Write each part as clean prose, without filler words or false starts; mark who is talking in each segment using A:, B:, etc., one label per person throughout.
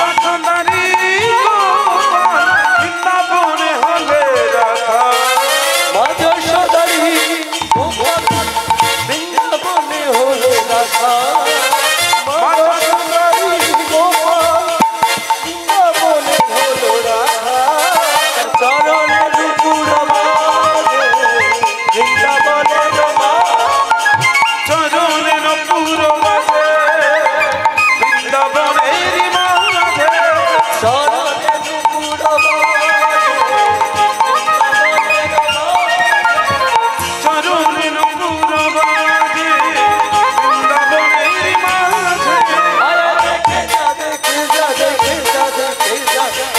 A: সুন্দরী বৃন্দাবনে হলে রাধা
B: মাঝে সুন্দরী বৃন্দাবনে হলে রাধা মাঝে সুন্দরী বৃন্দাবনে হলো রাধা চরণে দুপুর মাঝে বৃন্দাবনে রমা
A: চরণে নপুর মাঝে বৃন্দাবনের মাঝে
B: চরণে দুপুর
A: চরণে নপুর মাঝে বৃন্দাবনের মাঝে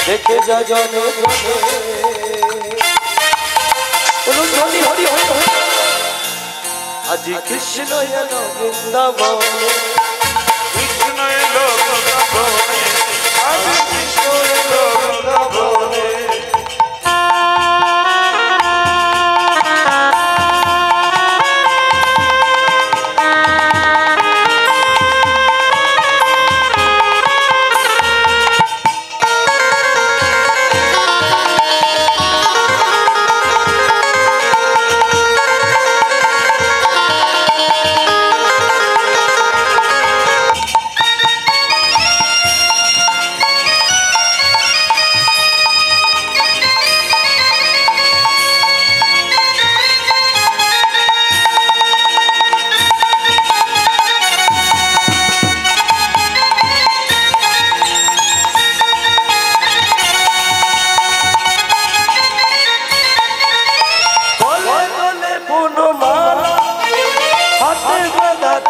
B: দেখে যা জনে জনে হরি হরি আজি কৃষ্ণ এলো বৃন্দাবনে
A: কৃষ্ণ এলো বৃন্দাবনে আজ কৃষ্ণ এলো বৃন্দাবনে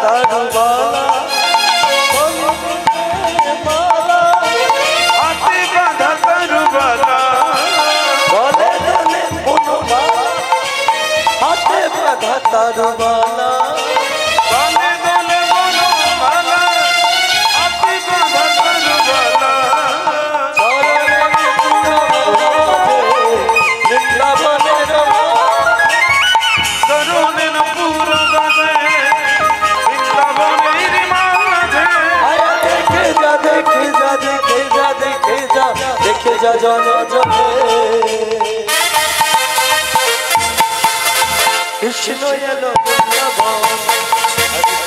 B: তারবালা
A: বনে বনে বনমালা আতি বাঁধা তারবালা চরণে নপুর মাঝে বৃন্দাবনের মাঝে
B: দেখে যা জন জনে কৃষ্ণ এলো বৃন্দাবন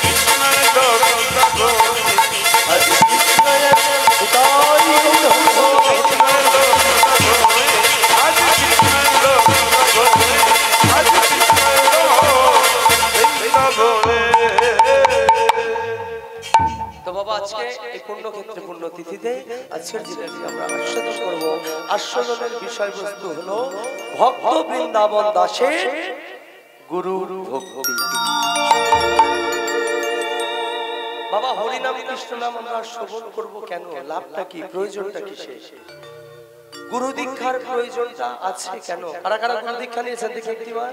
A: কৃষ্ণ এলো বৃন্দাবনে
B: আজ কৃষ্ণ এলো তাই
A: কৃষ্ণ এলো বৃন্দাবনে আজ কৃষ্ণ এলো বৃন্দাবনে আজ কৃষ্ণ এলো বৃন্দাবনে।
B: তো বাবা আজকে এই পুণ্যক্ষেত্রে পুণ্যতিথিতে আজকের দিনটি আমরা আস্বাদন করব। আস্বাদনের বিষয়বস্তু হলো ভক্ত বৃন্দাবন দাসের গুরুর ভক্তি। বাবা হরিনাম কৃষ্ণ নাম আমরা শ্রবণ করব কেন? লাভটা কি, প্রয়োজনটা কি? গুরু দীক্ষার প্রয়োজনটা আছে কেন? কারা কারা গুরু দীক্ষা নিয়েছেন দেখি একটিবার।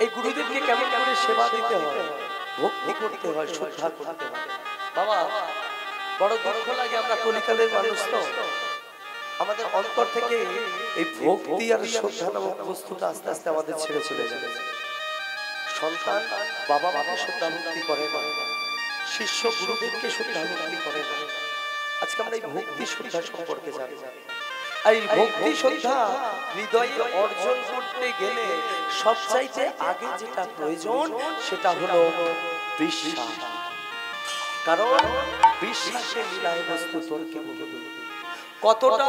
B: এই গুরুদেবকে কেমন করে সেবা দিতে হয়, ভক্তি করতে হয়, শ্রদ্ধা করতে হয়। বাবা বড় দুঃখ লাগে, আমরা কলিকালের মানুষ তো, আমাদের অন্তর থেকে এই ভক্তি আর শ্রদ্ধা নামক বস্তুটা আস্তে আস্তে আমাদের ছেড়ে চলে যাবে। সন্তান বাবা মাকে শ্রদ্ধা ভক্তি করে না, শিষ্য গুরুদেবকে শ্রদ্ধা ভক্তি করে না। আজকে আমরা এই ভক্তি শ্রদ্ধা সম্পর্কে জানি। আর এই ভক্তি শ্রদ্ধা হৃদয়ে অর্জন করতে গেলে সবচাইতে আগে যেটা প্রয়োজন সেটা হলো বিশ্বাস। কারণ বিশ্বাসে মিলায় বস্তু তর্কে বহু। কতটা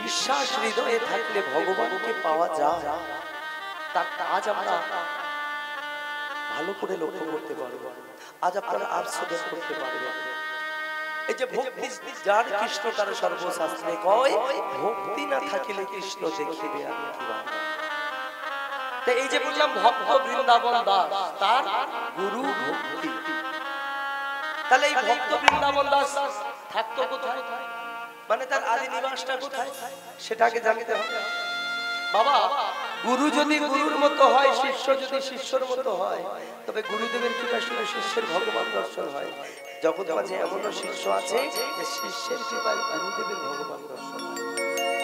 B: বিশ্বাস হৃদয়ে থাকলে ভগবানকে পাওয়া যায় তার আজ আমরা ভালো করে লক্ষ্য করতে পারবো। আজ আপনারা আস্বাদন করতে পারবেন। এই যে ভক্তি যার কৃষ্ণ তার সর্বশাস্ত্রে কয়, ভক্তি না থাকিলে কৃষ্ণ দেখিবে আমি কিভাবে। তাই এই যে বললাম ভক্ত বৃন্দাবন দাস তার গুরু ভক্তি। তাহলে এই ভক্ত বৃন্দাবন দাস থাকতো কোথায়, মানে তার আদি নিবাসটা কোথায় সেটাকে জানতে হবে। বাবা গুরু যদি গুরুর মতো হয়, শিষ্য যদি শিষ্যর মতো হয়, তবে গুরুদেবের কৃপায় শুধু শিষ্যের ভগবান দর্শন হয়। জগৎ মাঝে এমনও শিষ্য আছে যে শিষ্যের কৃপায় গুরুদেবের ভগবান দর্শন হয়।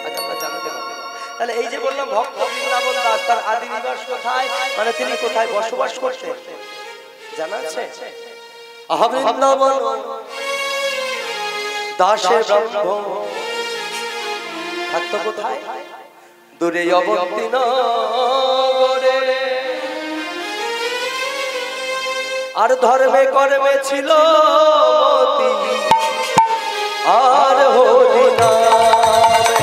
B: আজ আমরা জানতে হবে। তাহলে এই যে বললাম ভক্ত বৃন্দাবন দাস তার আদি নিবাস কোথায়, মানে তিনি কোথায় বসবাস করতেন জানা আছে? আহা বৃন্দাবন দাসে ব্রহ্ম থাকতো কোথায়? দূরে অবন্তী নগরে। আর ধর্মে কর্মে ছিল মতি, আর হরি নামে,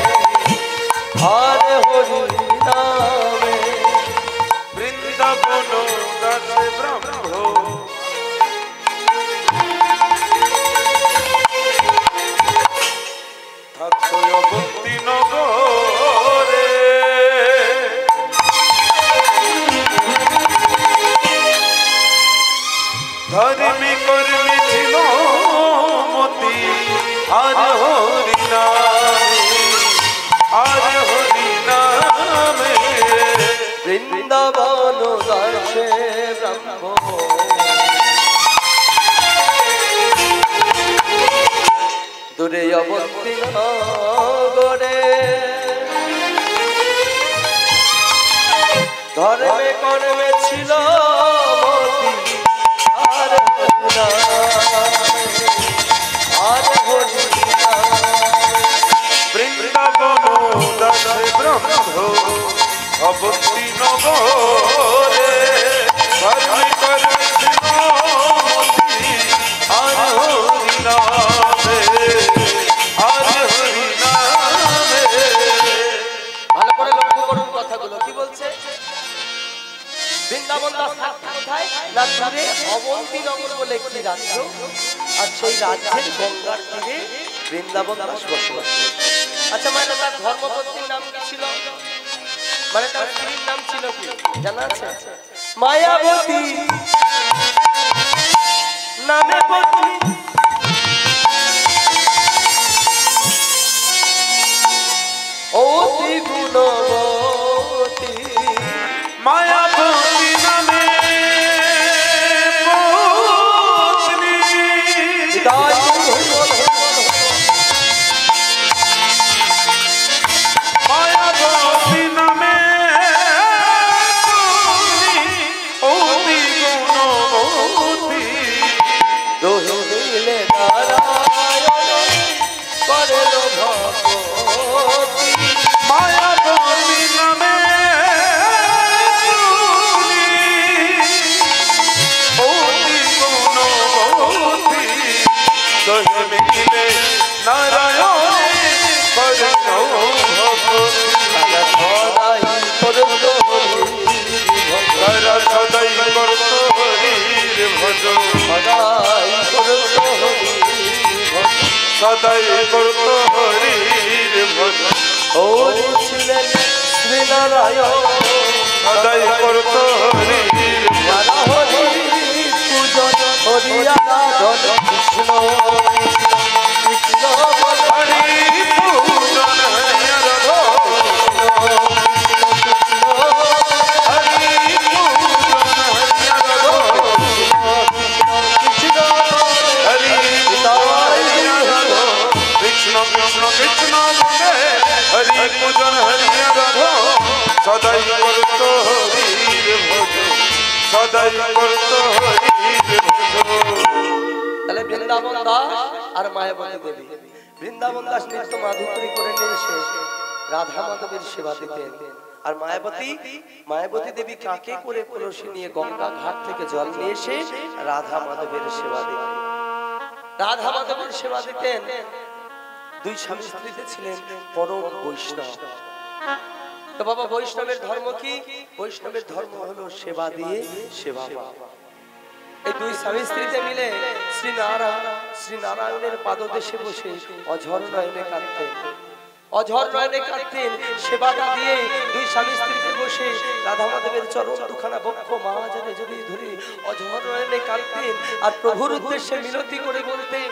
B: আর হরি নামে।
A: বৃন্দাবন দাসে ব্রহ্ম থাকতো অবন্তী নগরে। ধর্মী কর্মী ছিল মতি, আর হরি নামে, আর হরি নামে।
B: বৃন্দাবন দাসে ব্রহ্ম দূরে অবন্তী নগরে। ধর্মে কর্মে ছিল মতি, আর হরি নামে, আর হরি নামে।
A: বৃন্দাবন দাসে ব্রহ্ম অবন্তী নগরে। ধর্মী কর্মী ছিল মতি, আর হরি নামে, আর হরি নামে।
B: ভালো করে লক্ষ্য করুন কথাগুলো কি বলছে। বৃন্দাবন দাস থাকতো কোথায়? না দূরে অবন্তী নগর বলে একটি রাজ্য, আর সেই রাজ্যের গঙ্গার তীরে বৃন্দাবন দাস বসবাস করত। আচ্ছা, মানে তার ধর্মপত্নীর নাম কি ছিল? মানে তার স্ত্রীর নাম ছিল কি জানা আছে? মায়াবতী নামে পত্নী। অতি গুণবতী
A: মায়াবতী নামে পত্নী। মায়াবতী নামে পত্নী, অতি গুণবতী।
B: দোহিলে নারায়ণ করল ভগবতী।
A: মায়াবতী নামে অতি গুণবতী। দোহে মিলে নারায়ণ করল ভগবতী।
B: সদাই করল হরি
A: তারা সদাই করত হরির ভজ,
B: সদাই করল হরি
A: সদাই করত হরির ভজ।
B: হরি ছিলেন শ্রীনারায়ণ।
A: সদাই করত হরির ভজ।
B: যারা হরি পূজন হরি আরাধন কৃষ্ণ কৃষ্ণ বল
A: হরি পূজন হরি আরাধন, হরি পূজন হরি আরাধন,
B: কৃষ্ণ
A: হরি পূজন হরি আরাধন। কৃষ্ণ কৃষ্ণ কৃষ্ণ বলে হরি পূজন হরি আরাধন। সদাই করত হরির ভজ, সদাই করত হরির ভজ।
B: তাহলে বৃন্দাবন দাস আর মায়াবতী দেবী। বৃন্দাবন দাস নিত্য মাধুকরী করে নিয়ে এসে রাধা মাধবের সেবা দিতেন। আর মায়াবতী দেবী কাকে করে কলসি নিয়ে গঙ্গা ঘাট থেকে জল নিয়ে এসে রাধা মাধবের সেবা দিতেন। রাধা মাধবের সেবা দিতেন। দুই স্বামী স্ত্রীতে ছিলেন পরম বৈষ্ণব। তো বাবা, বৈষ্ণবের ধর্ম কি? বৈষ্ণবের ধর্ম হলো সেবা দিয়ে সেবা পাওয়া। এই দুই স্বামী স্ত্রীতে মিলে শ্রীনারায়ণের পাদদেশে বসে অঝর নয়নে কাঁদতেন। অঝর নয়নে কাঁদতেন সেবাটা দিয়ে। দুই স্বামী স্ত্রীতে বসে রাধা মাধবের চরণ দুখানা বক্ষ মাঝারে জড়িয়ে ধরে অঝর নয়নে কাঁদতেন। আর প্রভুর উদ্দেশ্যে মিনতি করে বলতেন,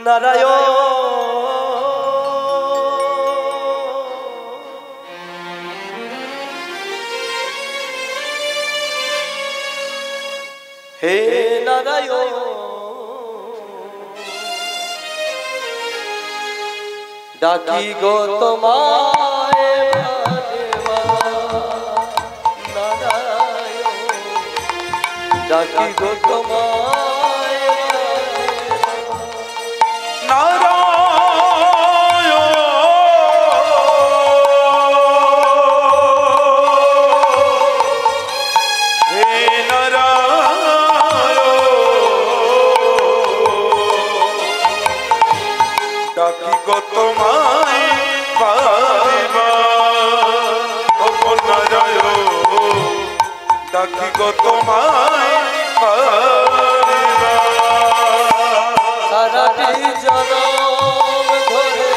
B: নারায়ণ হে নারায়ণ, ডাকি গো তোমায় নারায়ণ, ডাকি গো তোমায়
A: ডাকি গো তোমায় পাইবা ও কন্যা জয় ডাকি গো তোমায় পাইবা
B: সারাটি জনম ধরে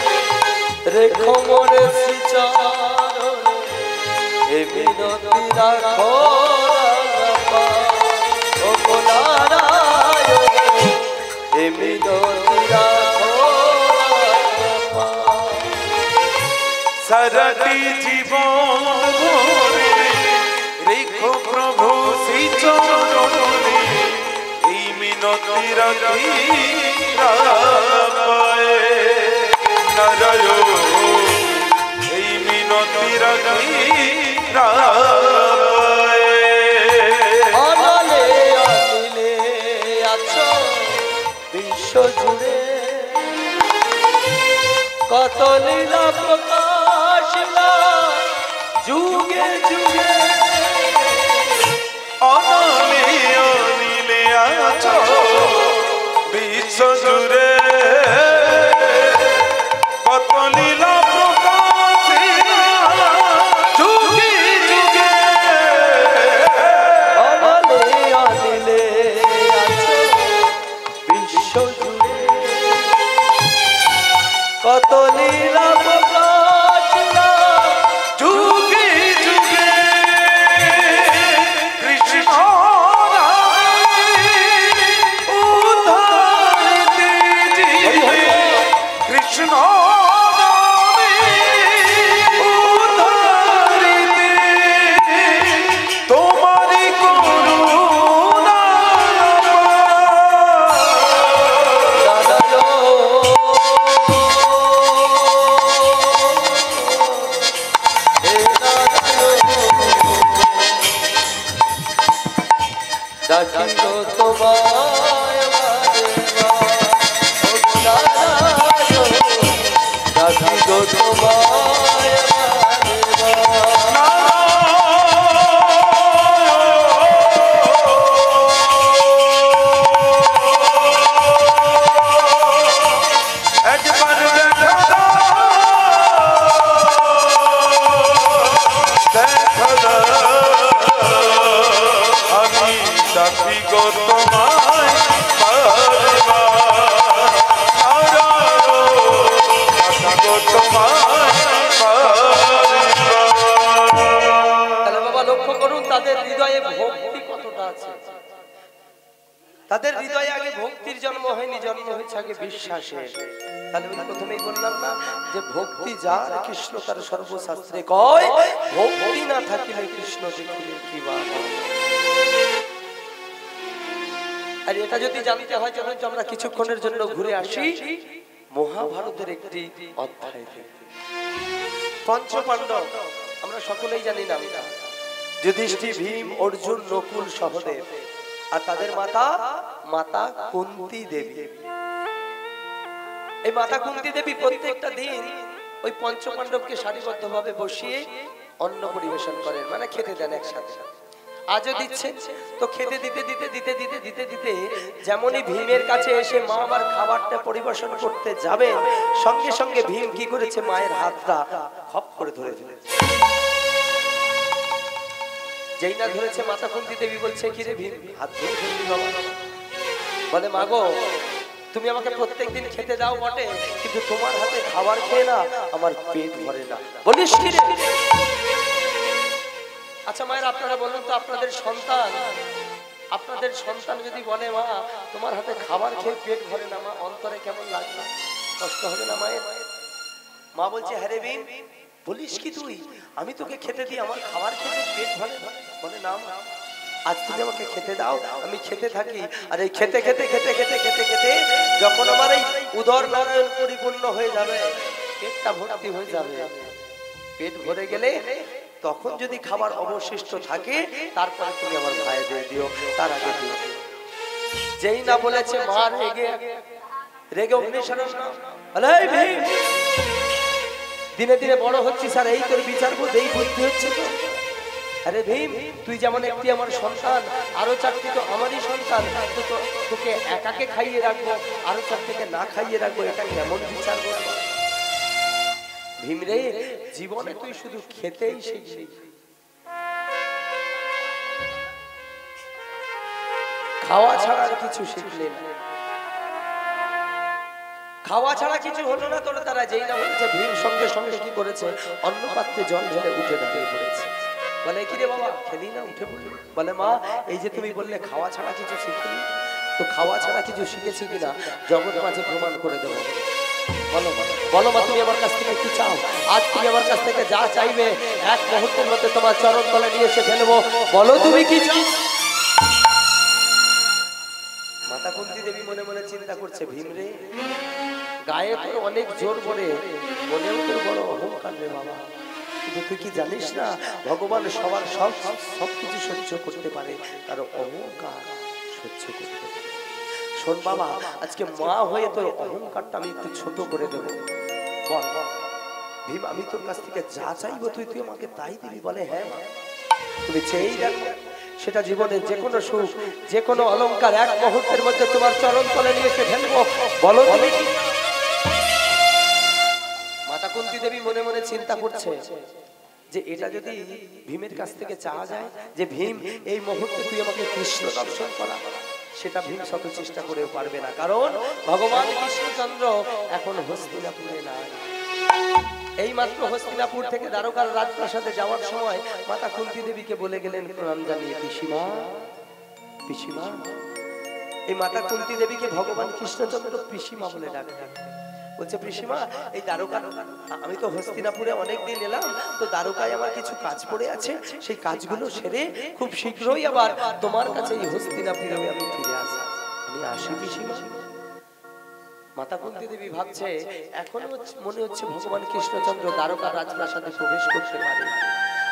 B: রেখো মোরে শ্রীচরণে এ মিনতি রাখো রাঙা ও নারায়ণ এ মিনতি রাখো রাঙা
A: সারাটি জীবন ধরে রেখো প্রভু শ্রী চরণে এই মিনতি রাখি রাপায়ে নারায়ণ এই মিনতি রাখি রাপায়ে
B: অনলে অনিলে আছো বিশ্ব জুড়ে কত লীলা প্রকাশ যুগে যুগে
A: অনলে অনিলে আছো বিশ্ব জুড়ে কত লীলা প্রকাশিলা যুগে যুগে
B: অনলে অনিলে আছো বিশ্ব জুড়ে কত লীলা প্রকাশ
A: যুগে যুগে কৃষ্ণ উদ্ধারিতে জীবে কৃষ্ণ উদ্ধারিতে তোমারি করুণা
B: ডাকিলো তোমায় ডাকিলো তোমায়
A: একবার দেখা আমি ডাকি গো তোমায় পাইবা ডাকি গো তোমায় পাইবা।
B: তাহলে বাবা লক্ষ্য করুন তাদের হৃদয়ে ভক্তি কতটা আছে। তাদের হৃদয়ে আগে ভক্তির জন্ম হয়নি, জন্ম হয়েছে আগে বিশ্বাসের। তাহলে আমি প্রথমেই বললাম না যে ভক্তি যার কৃষ্ণ তার সর্বশাস্ত্রে কয়, ভক্তি না থাকিলে কৃষ্ণ দেখিলে কি বা হয়। আর এটা যদি জানতে হয় চলুন আমরা কিছুক্ষণের জন্য ঘুরে আসি মহাভারতের একটি অধ্যায় থেকে। পঞ্চপাণ্ডব আমরা সকলেই জানি না, যুধিষ্ঠির, ভীম, অর্জুন, নকুল, সহদেব আর তাদের মাতা মাতা কুন্তী দেবী। এই মাতা কুন্তী দেবী প্রত্যেকটা দিন ওই পঞ্চপাণ্ডবকে সারিবদ্ধভাবে বসিয়ে অন্ন পরিবেশন করেন, মানে খেতে দেন একসাথে। আজও দিচ্ছে তো খেতে দিতে দিতে দিতে দিতে দিতে দিতে যেমনই ভীমের কাছে এসে মা আমার খাবারটা পরিবেশন করতে যাবেন, সঙ্গে সঙ্গে ভীম কি করেছে, মায়ের হাতটা খপ করে ধরে ফেলেছে। যেই না ধরেছে মাতা কুন্তী দেবী বলছে, কি রে ভীম, হাত ধরে ফেললি বাবা? বলে, মা গো, তুমি আমাকে প্রত্যেকদিন খেতে দাও বটে, কিন্তু তোমার হাতে খাবার খেয়ে না আমার পেট ভরে না। বলিস কি রে? আচ্ছা মায়ের, আপনারা বলুন তো, আপনাদের সন্তান যদি বলে, মা তোমার হাতে খাবার খেয়ে পেট ভরে না, মা অন্তরে কেমন লাগবে? কষ্ট হবে না মায়ের? মা বলছে, হ্যাঁ রে ভীম, বলিস কি তুই, আমি তোকে খেতে দিই, আমার খাবার খেতে পেট ভরে? বলে, না মা, আজ তুমি আমাকে খেতে দাও, আমি খেতে থাকি, আর এই খেতে খেতে খেতে খেতে খেতে খেতে যখন আমার এই উদর নারায়ণ পরিপূর্ণ হয়ে যাবে, পেটটা ভর্তি হয়ে যাবে, পেট ভরে গেলে তখন যদি খাবার অবশিষ্ট থাকে তারপরে তুমি আমার ভাই দিয়ে দিও, তার আগে দিও। যেই না বলেছে মা রেগে অগ্নিশরণ না, দিনে দিনে বড় হচ্ছিস আর এই তোর বিচার বোধ, এই বুদ্ধি হচ্ছে তো। আরে ভীম, তুই যেমন একটি আমার সন্তান, আরো চারটি তো আমারই সন্তান, তো তোকে একাকে খাইয়ে রাখবো, আরো চারটিকে না খাইয়ে রাখবো, এটা কেমন বিচার করবো? ভীম রে, জীবনে তুই শুধু খেতেই শিখবি, খাওয়া ছাড়া আর কিছু শিখলি না। খাওয়া ছাড়া কিছু হলো না তোর তারা। যেই না বলছে, ভীম সঙ্গে সঙ্গে কি করেছে, অন্য পাত্রে জল ঢেলে উঠে দাঁড়িয়ে পড়েছে। বলে কি রে বাবা, খেলি না, উঠে পড়লি? বলে মা, এই যে তুমি বললে খাওয়া ছাড়া কিছু শিখিনি, তো খাওয়া ছাড়া কিছু শিখেছি কিনা জগৎ মাঝে প্রমাণ করে দেবো। বলো বলো মা, তুমি আমার কাছ থেকে কি চাও? আজ তুমি আমার কাছ থেকে যা চাইবে এক মুহূর্তের মধ্যে তোমার চরণ তলে নিয়ে এসে ফেলবো। বলো তুমি কি চাও? মাতা কুন্তী দেবী মনে মনে চিন্তা করছে, ভীম রে, গায়ে তোর অনেক জোর পড়ে, মনেও তোর বড় অহংকার রে বাবা। কিন্তু তুই কি জানিস না, ভগবান সবার সবকিছু সহ্য করতে পারে, তার অহংকার সহ্য করতে পারে। শোন বাবা, আজকে মা হয়ে তোর অহংকারটা আমি একটু ছোট করে দেবো। বল ভীম, আমি তোর কাছ থেকে যা চাইবো তুই আমাকে তাই দিবি? বলে হ্যাঁ মা, তুমি চেয়েই দেখো, সেটা জীবনের যে কোনো সুখ, যে কোনো অলংকার এক মুহূর্তের মধ্যে তোমার চরণ তলে নিয়ে এসে ফেলবো। বলো তুমি। মাতা কুন্তী দেবী মনে মনে চিন্তা করছে যে এটা যদি ভীমের কাছ থেকে চাওয়া যায়, যে ভীম এই মুহূর্তে তুই আমাকে কৃষ্ণ দর্শন করা, সেটা ভীম শত চেষ্টা করেও পারবে না, কারণ ভগবান কৃষ্ণচন্দ্র এখন হস্তিনাপুরে নাই। এই মাত্র হস্তিনাপুর থেকে দ্বারকার রাজপ্রাসাদে যাওয়ার সময় মাতা কুন্তী দেবীকে বলে গেলেন প্রণাম জানিয়ে, পিসিমা পিসিমা। এই মাতা কুন্তী দেবীকে ভগবান কৃষ্ণচন্দ্র পিসিমা বলে ডাকতেন। বলছে, পিসিমা, এই দ্বারকা, আমি তো হস্তিনাপুরে অনেকদিন এলাম, তো দ্বারকায় আমার কিছু কাজ পড়ে আছে, সেই কাজগুলো সেরে খুব শীঘ্রই আবার তোমার কাছে এই হস্তিনাপুরে আমি ফিরে আসি। আমি আসি পিসিমা। মাতা কুন্তী দেবী ভাবছে, এখনো মনে হচ্ছে ভগবান কৃষ্ণচন্দ্র দ্বারকা রাজপ্রাসাদে প্রবেশ করতে পারে।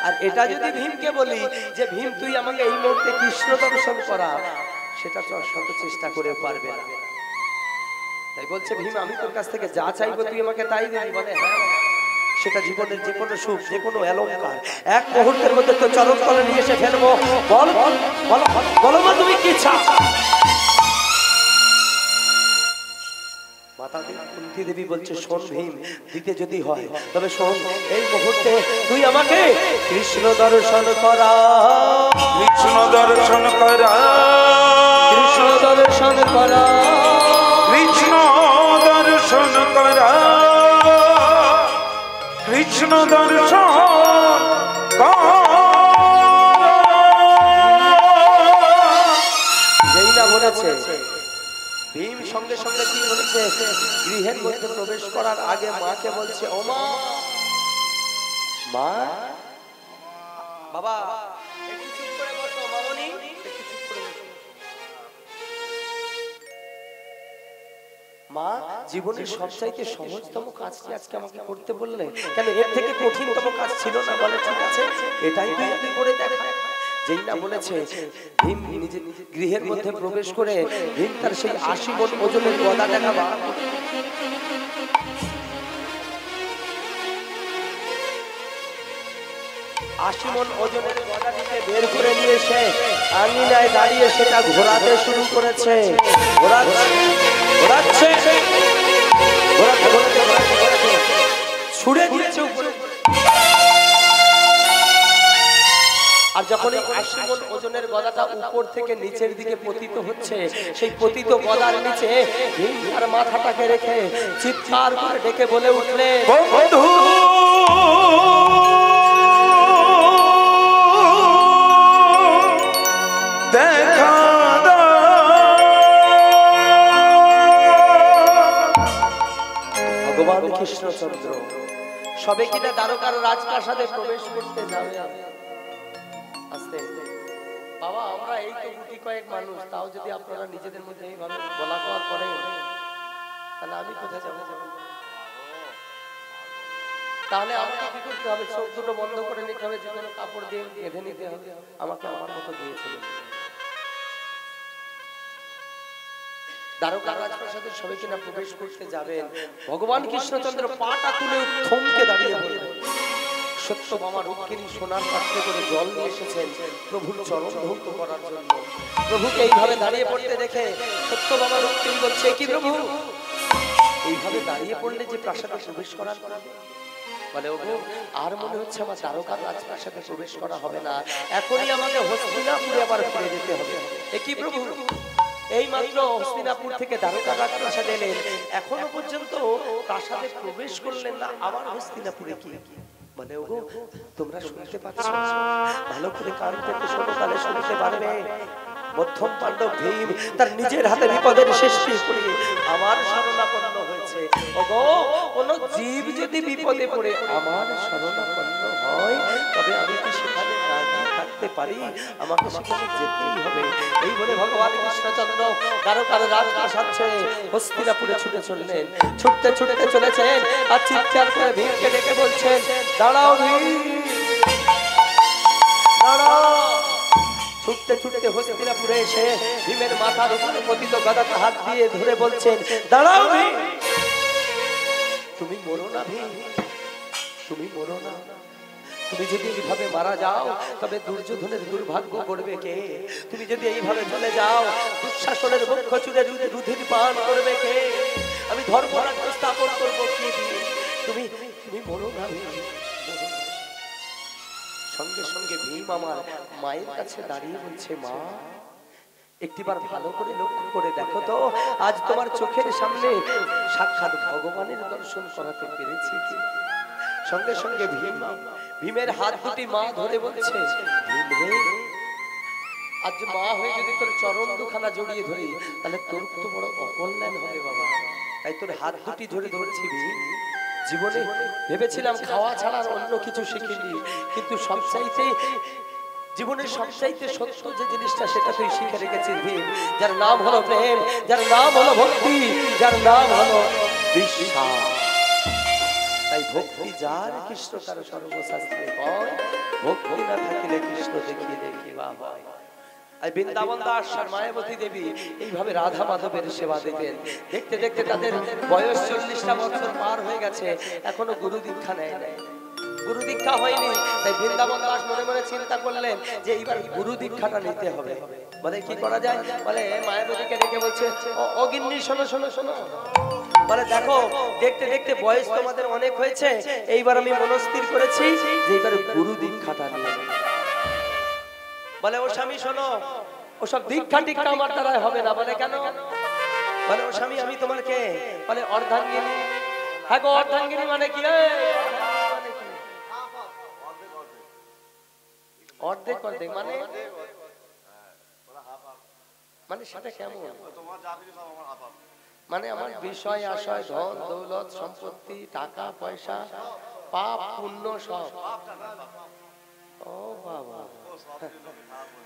B: আর এটা যদি ভীমকে বলি যে ভীম তুই আমাকে এই মুহূর্তে কৃষ্ণ দর্শন করা, সেটা শত চেষ্টা করে পারবে না। তাই বলছে, ভীম, আমি তোর কাছ থেকে যা চাইবো তুই আমাকে তাই দিবি? বলে হ্যাঁ, সেটা জীবনের যে কোনো সুখ, যে কোনো অলংকার এক মুহূর্তের মধ্যে তোর চরণ তলে নিয়ে এসে ফেলবো। বল বল বলো মা, তুমি কি চাও? মাতা কুন্তী দেবী বলছে, শোন ভীম, দিতে যদি হয় তবে শোন, এই মুহূর্তে তুই আমাকে কৃষ্ণ দর্শন করা,
A: কৃষ্ণ দর্শন করা,
B: কৃষ্ণ দর্শন করা,
A: কৃষ্ণ দর্শন করা, কৃষ্ণ দর্শন করা।
B: যেই না বলেছে, ভীম সঙ্গে সঙ্গে কি বলেছে, গৃহের মধ্যে প্রবেশ করার আগে মাকে বলছে, ও মা, মা, বাবা একটু চুপ করে বসো, মামনি একটু চুপ করে বসো। মা, জীবনের সবচাইতে সহজতম কাজটি আজকে আমাকে করতে বললে কেন? এর থেকে কঠিনতম কাজ ছিল না? বলে ঠিক আছে, এটাই তুই আগে করে দেখা। যেই না বলেছে, ভীম নিজে গৃহের মধ্যে প্রবেশ করে ভীম তার সেই 80 মণ ওজনের গদা দেখা বার করে, 80 মণ ওজনের গদা থেকে বের করে নিয়ে এসে আঙিনায় দাঁড়িয়ে সেটা ঘোরাতে শুরু করেছে। ঘোরাচ্ছে ছুড়ে দিয়েছে উপরে। আর যখন এই 80 মণ ওজনের গদাটা উপর থেকে নিচের দিকে পতিত হচ্ছে, সেই পতিত গদার নিচে ভীম তার মাথাটাকে রেখে চিৎকার করে ডেকে বলে উঠলে,
A: বন্ধু দেখা
B: ভগবান কৃষ্ণচন্দ্র সবে কিনা দ্বারকার রাজপ্রাসাদে প্রবেশ করতে যাবে। আস্তে বাবা, আমরা এই তো গুটি কয়েক মানুষ, তাও যদি আপনারা নিজেদের মধ্যে এইভাবে বলা কওয়া করেন, তাহলে আমি কোথায় যাবো? তাহলে আমাকে কি করতে হবে? চোখ দুটো বন্ধ করে নিতে হবে, যে কোনো কাপড় দিয়ে বেঁধে নিতে হবে, আমাকে আমার মতো দিয়েছিল। দ্বারকা রাজপ্রাসাদের সবাই কিনা প্রবেশ করতে যাবেন, ভগবান কৃষ্ণচন্দ্র পাটা তুলে থমকে দাঁড়িয়ে বললেন, সত্যভামা রুক্মিণী সোনার পাত্রে করে জল নিয়ে এসেছেন প্রভুর চরণ ধৌত করার জন্য। প্রভুকে এইভাবে দাঁড়িয়ে পড়তে দেখে সত্যভামা রুক্মিণী বলছে, কি প্রভু এইভাবে দাঁড়িয়ে পড়লে যে প্রাসাদে প্রবেশ করার করবে? বলে, ওগো আর মনে হচ্ছে আমার দ্বারকা রাজপ্রাসাদে প্রবেশ করা হবে না, এখনই আমাকে হস্তিনাপুরে আবার ফিরে যেতে হবে। এ কি প্রভু, এই মাত্র হস্তিনাপুর থেকে দ্বারকা রাজপ্রাসাদে এলেন, এখনো পর্যন্ত প্রাসাদে প্রবেশ করলেন না, আবার হস্তিনাপুরে কি? বলে, ওগো তোমরা শুনতে পাচ্ছ? ভালো করে কান পেতে শোনো, তাহলে শুনতে পারবে। মধ্যম পাণ্ডব ভীম তার নিজের হাতে বিপদের সৃষ্টি করে আমার শরণাপন্ন হয়েছে। ওগো কোন জীব যদি বিপদে পড়ে আমার শরণাপন্ন হয়, তবে আমি কি সেখানে না গিয়ে থাকতে পারি? আমাকে সেখানে যেতেই হবে। এই বলে ভগবান কৃষ্ণচন্দ্র দ্বারকার রাজপ্রাসাদ ছেড়ে হস্তিনাপুরে ছুটে চললেন। ছুটতে ছুটতে চলেছেন আর চিৎকার করে ভীমকে ডেকে বলছেন, দাঁড়াও ভীম, দাঁড়াও। ছুটতে ছুটতে হস্তিনাপুরে এসে ভীমের মাথার উপরে পতিত গদাতে হাত দিয়ে ধরে বলছেন, দাঁড়াও ভীম, তুমি মরো না ভীম, তুমি মরো না। তুমি যদি এইভাবে মারা যাও তবে দুর্যোধনের দুর্ভাগ্য করবে কে? তুমি যদি এইভাবে চলে যাও দুঃশাসনের বক্ষ চুরে রুধির পান করবে কে? আমি ধর্মরাজ্য স্থাপন করবো কি দিয়ে? তুমি তুমি মরো না ভীম। সঙ্গে সঙ্গে ভীম আমার মায়ের কাছে দাঁড়িয়ে বলছে, মা একটিবার ভালো করে লক্ষ্য করে দেখো তো, আজ তোমার চোখের সামনে সাক্ষাৎ ভগবানের দর্শন করাতে পেরেছি কি? সঙ্গে সঙ্গে ভীমের হাত দুটি মা ধরে বলছে, ভীম রে, আজ মা হয়ে যদি তোর চরণ দুখানা জড়িয়ে ধরি তাহলে তোর তো বড় অকল্যাণ হবে বাবা। তাই তোর হাত দুটি ধরে ধরছি ভীম। জীবনে ভেবেছিলাম খাওয়া ছাড়া অন্য কিছু শিখিনি, কিন্তু সবচাইতে জীবনের সবচাইতে সত্য যে জিনিসটা সেটা তুই শিখে রেখেছিস ভীম, যার নাম হলো প্রেম, যার নাম হলো ভক্তি, যার নাম হলো বিশ্বাস। তাই ভক্তি যার কৃষ্ণ তার সর্বশাস্ত্রে হয়, ভক্তি না থাকিলে কৃষ্ণ দেখিয়ে দেখিবা হয়। আর বৃন্দাবন দাস আর মায়াবতী দেবী এইভাবে রাধা মাধবের সেবা দিতেন। দেখতে দেখতে তাদের বয়স 40টা বছর পার হয়ে গেছে, এখনো গুরু দীক্ষা নেয় নাই, গুরু দীক্ষা হয়নি। তাই বৃন্দাবন দাস মনে মনে চিন্তা করলেন যে এইবার গুরু দীক্ষাটা নিতে হবে। বলে, কি করা যায়? বলে, মায়াবতীকে ডেকে বলছে, ও গিন্নি শোনো শোনো শোনো, বলে দেখো দেখতে দেখতে বয়স তোমাদের অনেক হয়েছে, এইবার আমি মনস্থির করেছি যে এইবার গুরু দীক্ষাটা নিয়ে। বলে, ও স্বামী শোনো, ওসব দীক্ষা টিক্ষা আমার দ্বারা হবে না। বলে, কেন? বলে, ও স্বামী আমি তোমার কে? বলে, অর্ধাঙ্গিনী। হ্যাঁ গো, অর্ধাঙ্গিনী মানে কি? অর্ধেক অর্ধেক মানে মানে সেটা কেমন? মানে আমার বিষয় আশয় ধন দৌলত সম্পত্তি টাকা পয়সা পাপ পুণ্য সব। ও বাবা,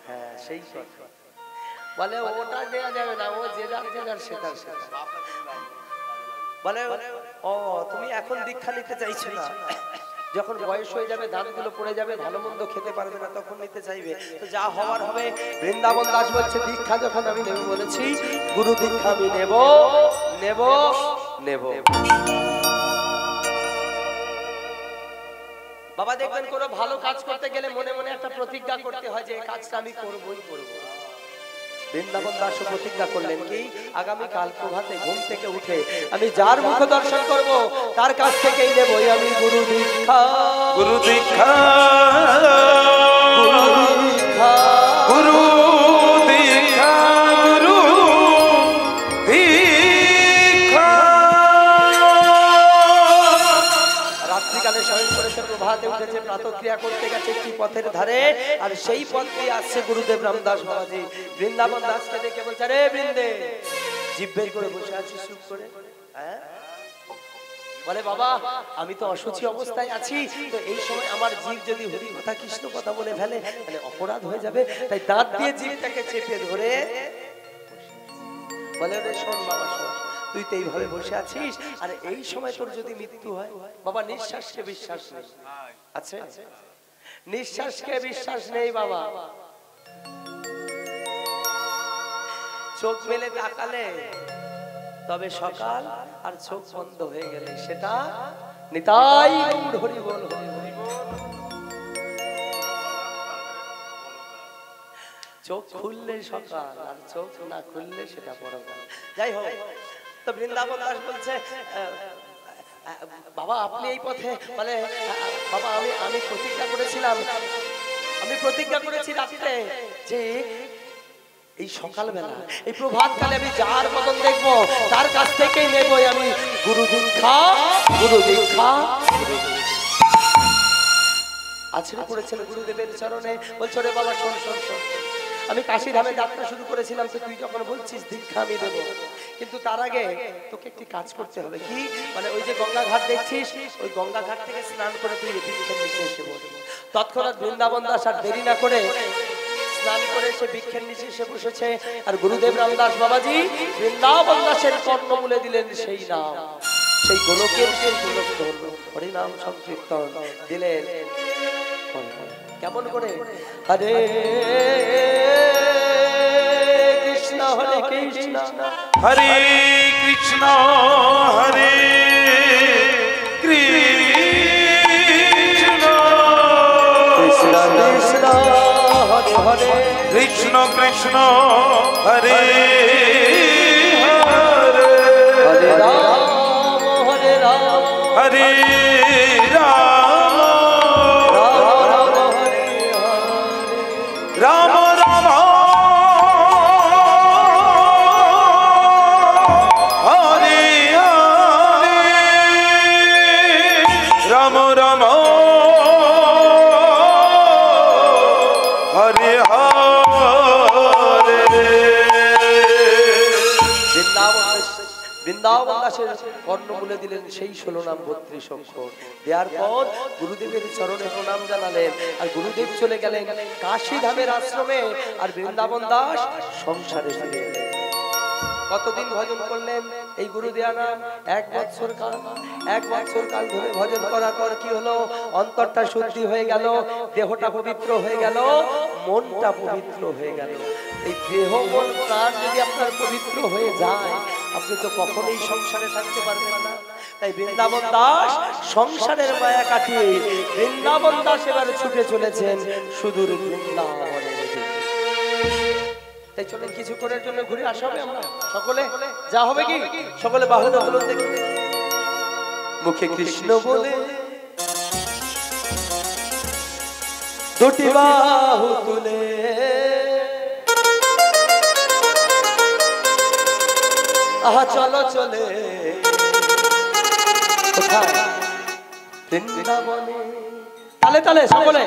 B: হ্যাঁ সেই কথা। বলে, ওটা দেওয়া যাবে না, ও যে যার যে যার সেটা সেটা। বলে, ও তুমি এখন দীক্ষা নিতে চাইছো না, যখন বয়স হয়ে যাবে দাঁতগুলো পড়ে যাবে ভালো মন্দ খেতে পারবে না তখন নিতে চাইবে, তো যা হওয়ার হবে। বৃন্দাবন দাস বলছে, দীক্ষা যখন আমি নেব বলেছি, গুরু দীক্ষা আমি নেব নেব নেব। বাবা দেখবেন কোনো ভালো কাজ করতে গেলে মনে মনে একটা প্রতিজ্ঞা করতে হয় যে এই কাজটা আমি করবই করব। বৃন্দাবন দাস প্রতিজ্ঞা করলেন কি, আগামী কাল প্রভাতে ঘুম থেকে উঠে আমি যার মুখ দর্শন করব তার কাছ থেকেই নেবই আমি গুরু দীক্ষা।
A: গুরু দীক্ষা,
B: গুরু দীক্ষা,
A: গুরু দীক্ষা, গুরু দীক্ষা।
B: রাত্রিকালে শয়ন করেছে, প্রভাতে উঠেছে, প্রাতঃক্রিয়া করতে গেছে একটি পথের ধারে, আর সেই পথ দিয়ে আসছে গুরুদেব রামদাস বাবাজি। বৃন্দাবন দাসকে দেখে বলছে, রে বৃন্দে, জিভ বের করে বসে আছিস চুপ করে? হ্যাঁ। বলে, বাবা আমি তো অসুচি অবস্থায় আছি, তো এই সময় আমার জিভ যদি হরি কথা কৃষ্ণ কথা বলে ফেলে তাহলে অপরাধ হয়ে যাবে, তাই দাঁত দিয়ে জিভটাকে চেপে ধরে বলে, রে শোন বাবা শোন, তুই তো এইভাবে বসে আছিস, আর এই সময় তোর যদি মৃত্যু হয়, বাবা নিঃশ্বাসকে বিশ্বাস নেই আছে, নিঃশ্বাসকে বিশ্বাস নেই বাবা। চোখ মেলে তাকালে তবে সকাল, আর চোখ বন্ধ হয়ে গেলে সেটা নিতাই গৌর হরি বল হরি বল। চোখ খুললে সকাল আর চোখ না খুললে সেটা পরকাল। যাই হোক, তো বৃন্দাবন দাস বলছে বাবা আপনি এই পথে মানে বাবা আমি প্রতিজ্ঞা করেছিলাম, আমি প্রতিজ্ঞা করেছি রাত্রে যে এই সকালবেলা এই প্রভাতকালে আমি যার বদন দেখবো তার কাছ থেকেই নেবই আমি গুরু দীক্ষা, গুরু দীক্ষা। আছড়ে পড়েছিল গুরুদেবের চরণে, বলছো রে বাবা শোন শোন শোন, আমি কাশীধামে যাত্রা শুরু করেছিলাম, তো তুই যখন বলছিস দীক্ষা আমি দেবো, কিন্তু তার আগে তোকে একটি কাজ করতে হবে। কি মানে ওই যে গঙ্গা ঘাট দেখছিস, ওই গঙ্গা ঘাট থেকে স্নান করে তুই বৃক্ষের নিচে এসে বসবি। তৎক্ষণাৎ বৃন্দাবন দাস আর দেরি না করে স্নান করে সে বৃক্ষের নিচে এসে বসেছে। আর গুরুদেব রামদাস বাবাজি বৃন্দাবন দাসের কর্ণমূলে দিলেন সেই নাম, সেই গোলকের সেই গোলক ধর্ম হরিনাম সংকীর্তন দিলেন। কেমন করে? হরে কৃষ্ণ হরে কৃষ্ণ
A: হরে কৃষ্ণ হরে কৃষ্ণ
B: কৃষ্ণ কৃষ্ণ হরে হরে
A: কৃষ্ণ কৃষ্ণ হরে
B: হরে রাম হরে রাম
A: হরে রাম রাম হরে হরে রাম রাম হরে হরে।
B: বৃন্দাবন দাসের কর্ণমূলে দিলেন সেই 16 নাম 32 অক্ষর। দেওয়ার পর গুরুদেবের চরণে প্রণাম জানালেন, আর গুরুদেব চলে গেলেন কাশীধামের আশ্রমে, আর বৃন্দাবন দাস সংসারে ফিরে এলেন। কতদিন ভজন করলেন এই গুরু দেয়া নাম? 1 বছর কাল। 1 বছর কাল ধরে ভজন করার পর কি হলো? অন্তরটা শুদ্ধি হয়ে গেল, দেহটা পবিত্র হয়ে গেল, মনটা পবিত্র হয়ে গেল। এই দেহ মন প্রাণ যদি আপনার পবিত্র হয়ে যায়, আপনি তো কখনোই সংসারে থাকতে পারবেন না। তাই বৃন্দাবন দাস সংসারের মায়া কাটিয়ে বৃন্দাবন দাস এবার ছুটে চলেছেন সুদূর বৃন্দাবনের দিকে। তাই চলে কিছুক্ষণের জন্য ঘুরে আসা হবে আমরা সকলে, যা হবে কি সকলে বাহু তুলুন দেখি, মুখে কৃষ্ণ বলে দুটি বাহু তুলে আহা চলো চলে কোথায়? বৃন্দাবনে। তালে তালে সকলে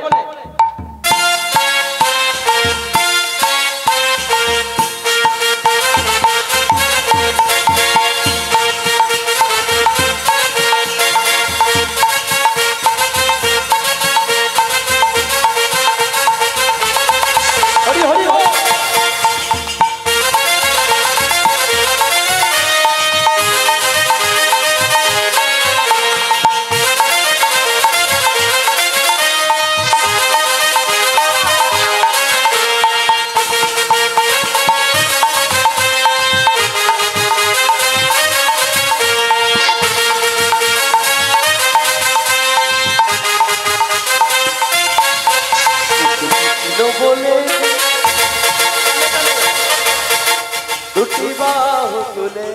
B: দুটি বাহু তুলে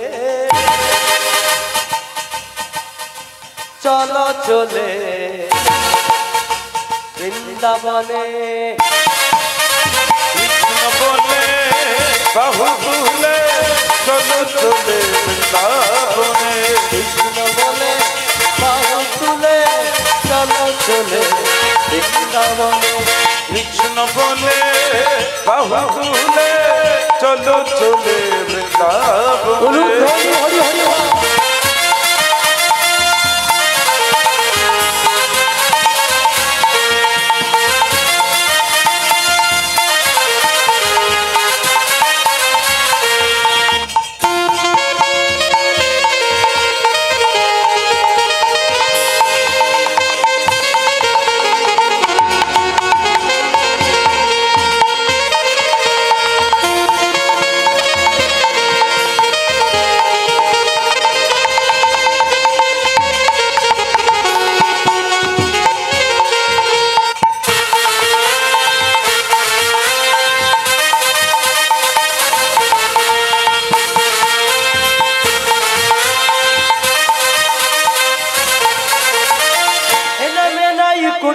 B: চলো চলে বৃন্দাবনে।
A: কৃষ্ণ বলে বাহু তুলে চলো চলে বৃন্দাবনে।
B: কৃষ্ণ বলে বাহু তুলে চলো চলে বৃন্দাবনে।
A: কৃষ্ণ বলে বাহু তুলে চলো চলে বৃন্দাবনে।
B: হরি হরি হরি হরি।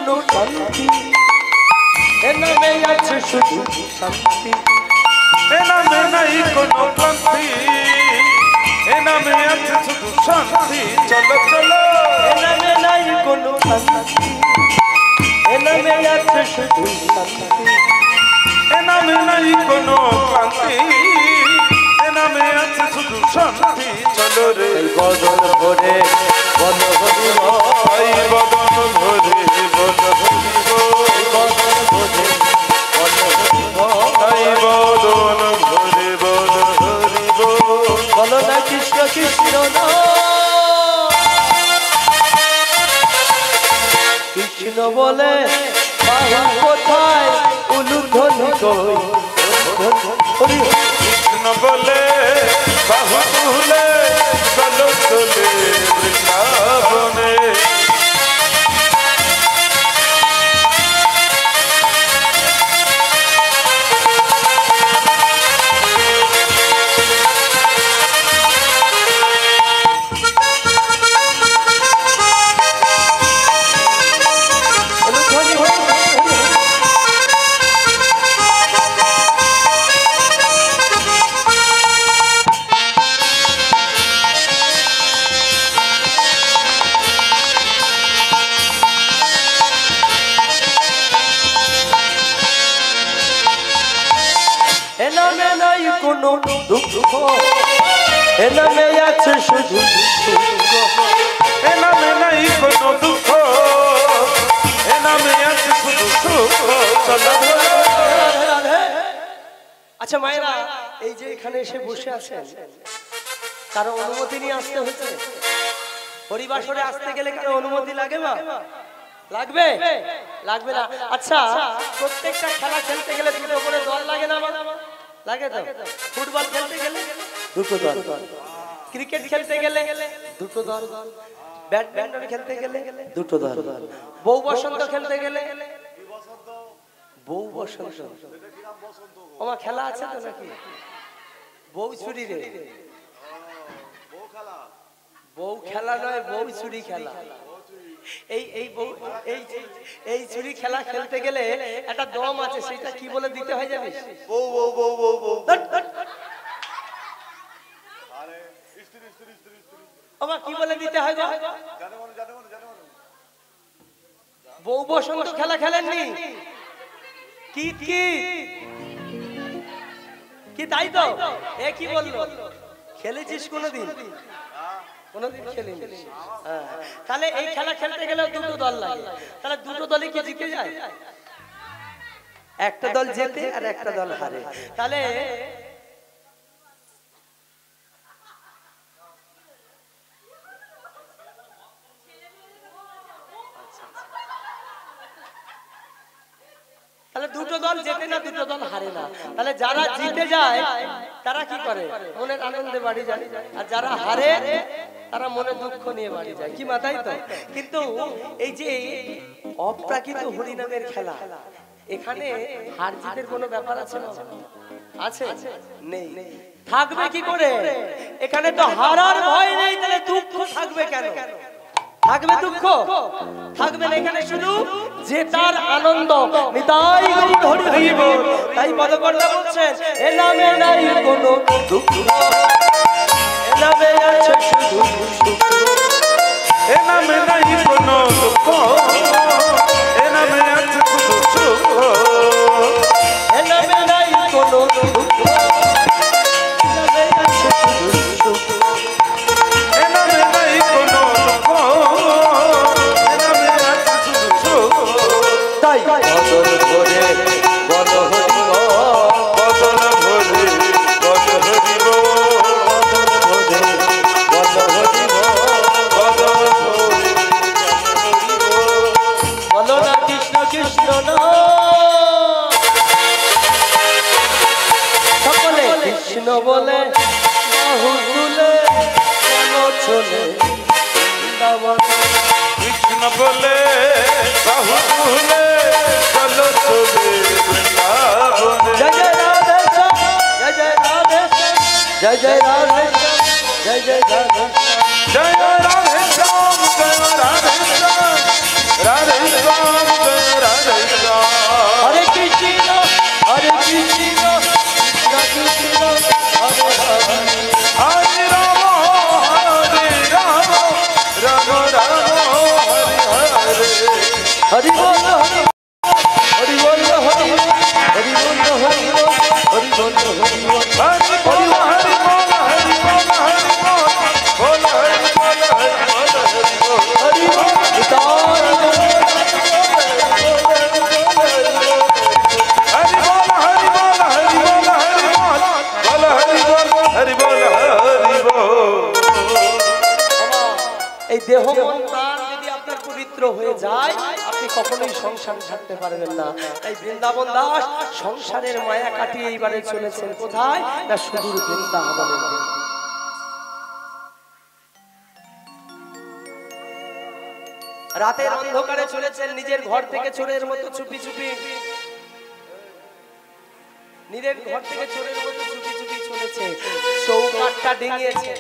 B: কোনো শান্তি, এ নামে আছে শুধু শান্তি,
A: এ নামে নাই কোনো ক্লান্তি, এ নামে আছে শুধু শান্তি। চলো চলো,
B: এ নামে নাই কোনো শান্তি, এ নামে আছে শুধু শান্তি,
A: এ নামে নাই কোনো ক্লান্তি, এ নামে আছে শুধু শান্তি। চলো রে
B: বদন ভরে বল হরি
A: ভাই বদন ভরে বল হরিব,
B: বদন ভরে বল হরি
A: ভাই বদন ভরে বল হরিব।
B: বলো না কৃষ্ণ কৃষ্ণ না কৃষ্ণ বলে বাহু কোথায় উলুধ্বনি কই হরি
A: কৃষ্ণ বলে বাহু তুলে চলো চলে বৃন্দাবনে।
B: উলুধ্বনি হরি এ নামে নাই কোনো দুঃখ, এ নামে আছে শুধু সুখ,
A: এ নামে নাই কোনো দুঃখ, এ নামে আছে শুধু সুখ। চলো
B: রাধে রাধে। আচ্ছা মায়েরা, এই যে এখানে এসে বসে আছেন, কারো অনুমতি নিয়ে আসতে হয়েছে? হরিবাসরে আসতে গেলে কারো অনুমতি লাগে না? লাগবে? লাগবে না। আচ্ছা, প্রত্যেকটা খেলা খেলতে গেলে দুটো করে দল লাগে না? লাগে তো। ফুটবল খেলতে গেলে দুটো দল, ক্রিকেট খেলতে গেলে দুটো দল, ব্যাডমিন্টন খেলতে গেলে দুটো দল, বউ বসন্ত খেলতে গেলে বউ বসন্ত। আমার খেলা আছে তো নাকি? বউ চুরি রে, বউ খেলা নয়, বউ চুরি খেলা। এই চুরি খেলা খেলতে গেলে একটা দম আছে, সেটা কি বলে দিতে হয় জানিস?
A: বউ বউ বউ বউ বউ।
B: আমার কি বলে দিতে হয় গো? বউ বসন্ত খেলা খেলেননি? কি কি কি তাই তো? এ কি বললো? খেলেছিস কোনোদিন? কোনোদিন খেলিনি। তাহলে এই খেলা খেলতে গেলে দুটো দল লাগে, তাহলে দুটো দলই কি জিতে যায়? একটা দল জেতে আর একটা দল হারে। তাহলে তাহলে দুটো দল জেতে না, দুটো দল হারে না। তাহলে যারা জিতে যায় তারা কি করে? মনের আনন্দে বাড়ি যায়, আর যারা হারে তারা মনে দুঃখ নিয়ে বাড়ি যায়। কি মাথায় তো? কিন্তু এই যে অপ্রাকৃত হরিনামের খেলা, এখানে হার জিতের কোনো ব্যাপার আছে না? আছে? নেই। থাকবে কি করে? এখানে তো হারার ভয় নেই, তাহলে দুঃখ থাকবে কেন? থাকবে দুঃখ? থাকবে না। এখানে শুধু জেতার আনন্দ। নিতাই গৌর হরি হরি বল। তাই পদকর্তা বলছেন, এ নামে নাই কোনো দুঃখ, এ নামে আছে শুধু সুখ,
A: এ নামে নাই কোনো দুঃখ, এ নামে আছে শুধু সুখ।
B: এ নামে নাই কোনো দুঃখ, এ নামে আছে শুধু সুখ,
A: এ নামে নাই কোনো দুঃখ, এ নামে আছে শুধু সুখ।
B: তাই বদন ভরে বল হরি বল,
A: বদন ভরে বল হরিব,
B: বদন ভরে বল হরি বল।
A: বদন ভরে
B: বলো না কৃষ্ণ কৃষ্ণ না, সকলে কৃষ্ণ বলে বাহু তুলে চলো চলে বৃন্দাবন।
A: কৃষ্ণ বলে বাহু তুলে চলো চলে বৃন্দাবনে।
B: জয় জয় রাধে শ্যাম, জয় জয় রাধে শ্যাম, জয় জয় রাধে শ্যাম, জয় জয় রাধে শ্যাম।
A: জয় রাধে শ্যাম, জয় রাধে শ্যাম, রাধে শ্যাম।
B: এই দেহ মন প্রাণ যদি আপনার পবিত্র হয়ে যায় আপনি কখনোই সংসার ছাড়তে পারবেন না। তাই বৃন্দাবন দাস সংসারের মায়া কাটিয়ে এইবারে চলেছেন কোথায় না সুদূর বৃন্দাবনের দিকে। রাতের অন্ধকারে চলেছেন নিজের ঘর থেকে চোরের মতো চুপি চুপি, নিজের ঘর থেকে চোরের মতো চুপি চুপি চলেছে। চৌকাঠটা ডিঙিয়েছে,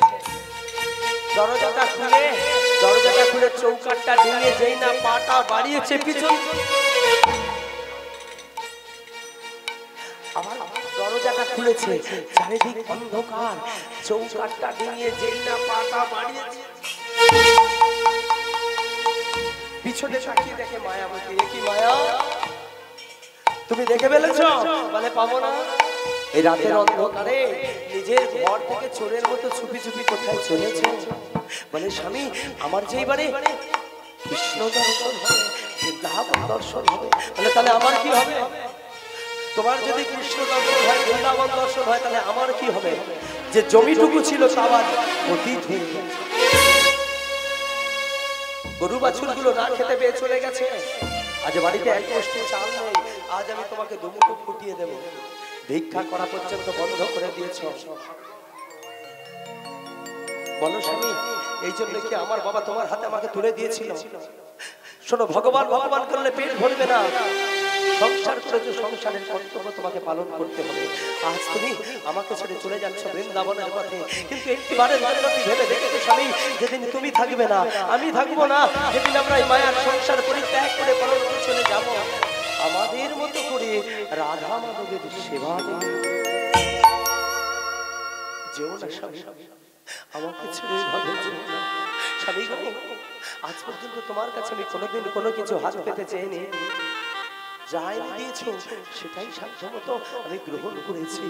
B: দরজাটা খুলে চৌকাঠটা ডিঙিয়ে যেই না পাটা বাড়িয়েছে পিছন, আবার দরজাটা খুলেছে, চারিদিক অন্ধকার, চৌকাঠটা ডিঙিয়ে যেই না পাটা বাড়িয়েছে পিছনে তাকিয়ে দেখে মায়াবতী। কি মায়া তুমি দেখে ফেলেছো? বলে পাবো না। এই রাতের অন্ধকারে নিজের ঘর থেকে চোরের মতো চুপি চুপি কোথায় চলেছে? বলে স্বামী আমার যে এবারে কৃষ্ণ দর্শন হবে, বৃন্দাবন দর্শন হবে। বলে তাহলে আমার কি হবে? তোমার যদি কৃষ্ণ দর্শন হয়, বৃন্দাবন দর্শন হয়, তাহলে আমার কি হবে? যে জমিটুকু ছিল সবার অতীত হয়ে গেছে, গরু বাছুরগুলো না খেতে পেয়ে চলে গেছে, আজ বাড়িতে এক কোষ্ঠী চাল নেই, আজ আমি তোমাকে দুমুঠো ফুটিয়ে দেব, ভিক্ষা করা পর্যন্ত বন্ধ করে দিয়েছ। বলো স্বামী এই জন্য কি আমার বাবা তোমার হাতে আমাকে তুলে দিয়েছিল? শোনো, ভগবান ভগবান করলে পেট ভরবে না, সংসার করেছো, সংসারের কর্তব্য তোমাকে পালন করতে হবে। আজ তুমি আমাকে ছেড়ে চলে যাচ্ছ বৃন্দাবনের পথে, কিন্তু একটিবারের জন্য তুমি ভেবে দেখেছো স্বামী, যেদিন তুমি থাকবে না আমি থাকবো না, যেদিন আমরা এই মায়ার সংসার পরিত্যাগ করে পরলোকে চলে যাব, আমাদের মতো করে রাধা মাধবের সেবা দেবে। যেও না স্বামী, আমাকে ছেড়ে ভাবে যেও না স্বামী গো। আজ পর্যন্ত তোমার কাছে আমি কোনোদিন কোনো কিছু হাত পেতে চাইনি, যাই দিয়েছো সেটাই সাধ্যমতো আমি গ্রহণ করেছি।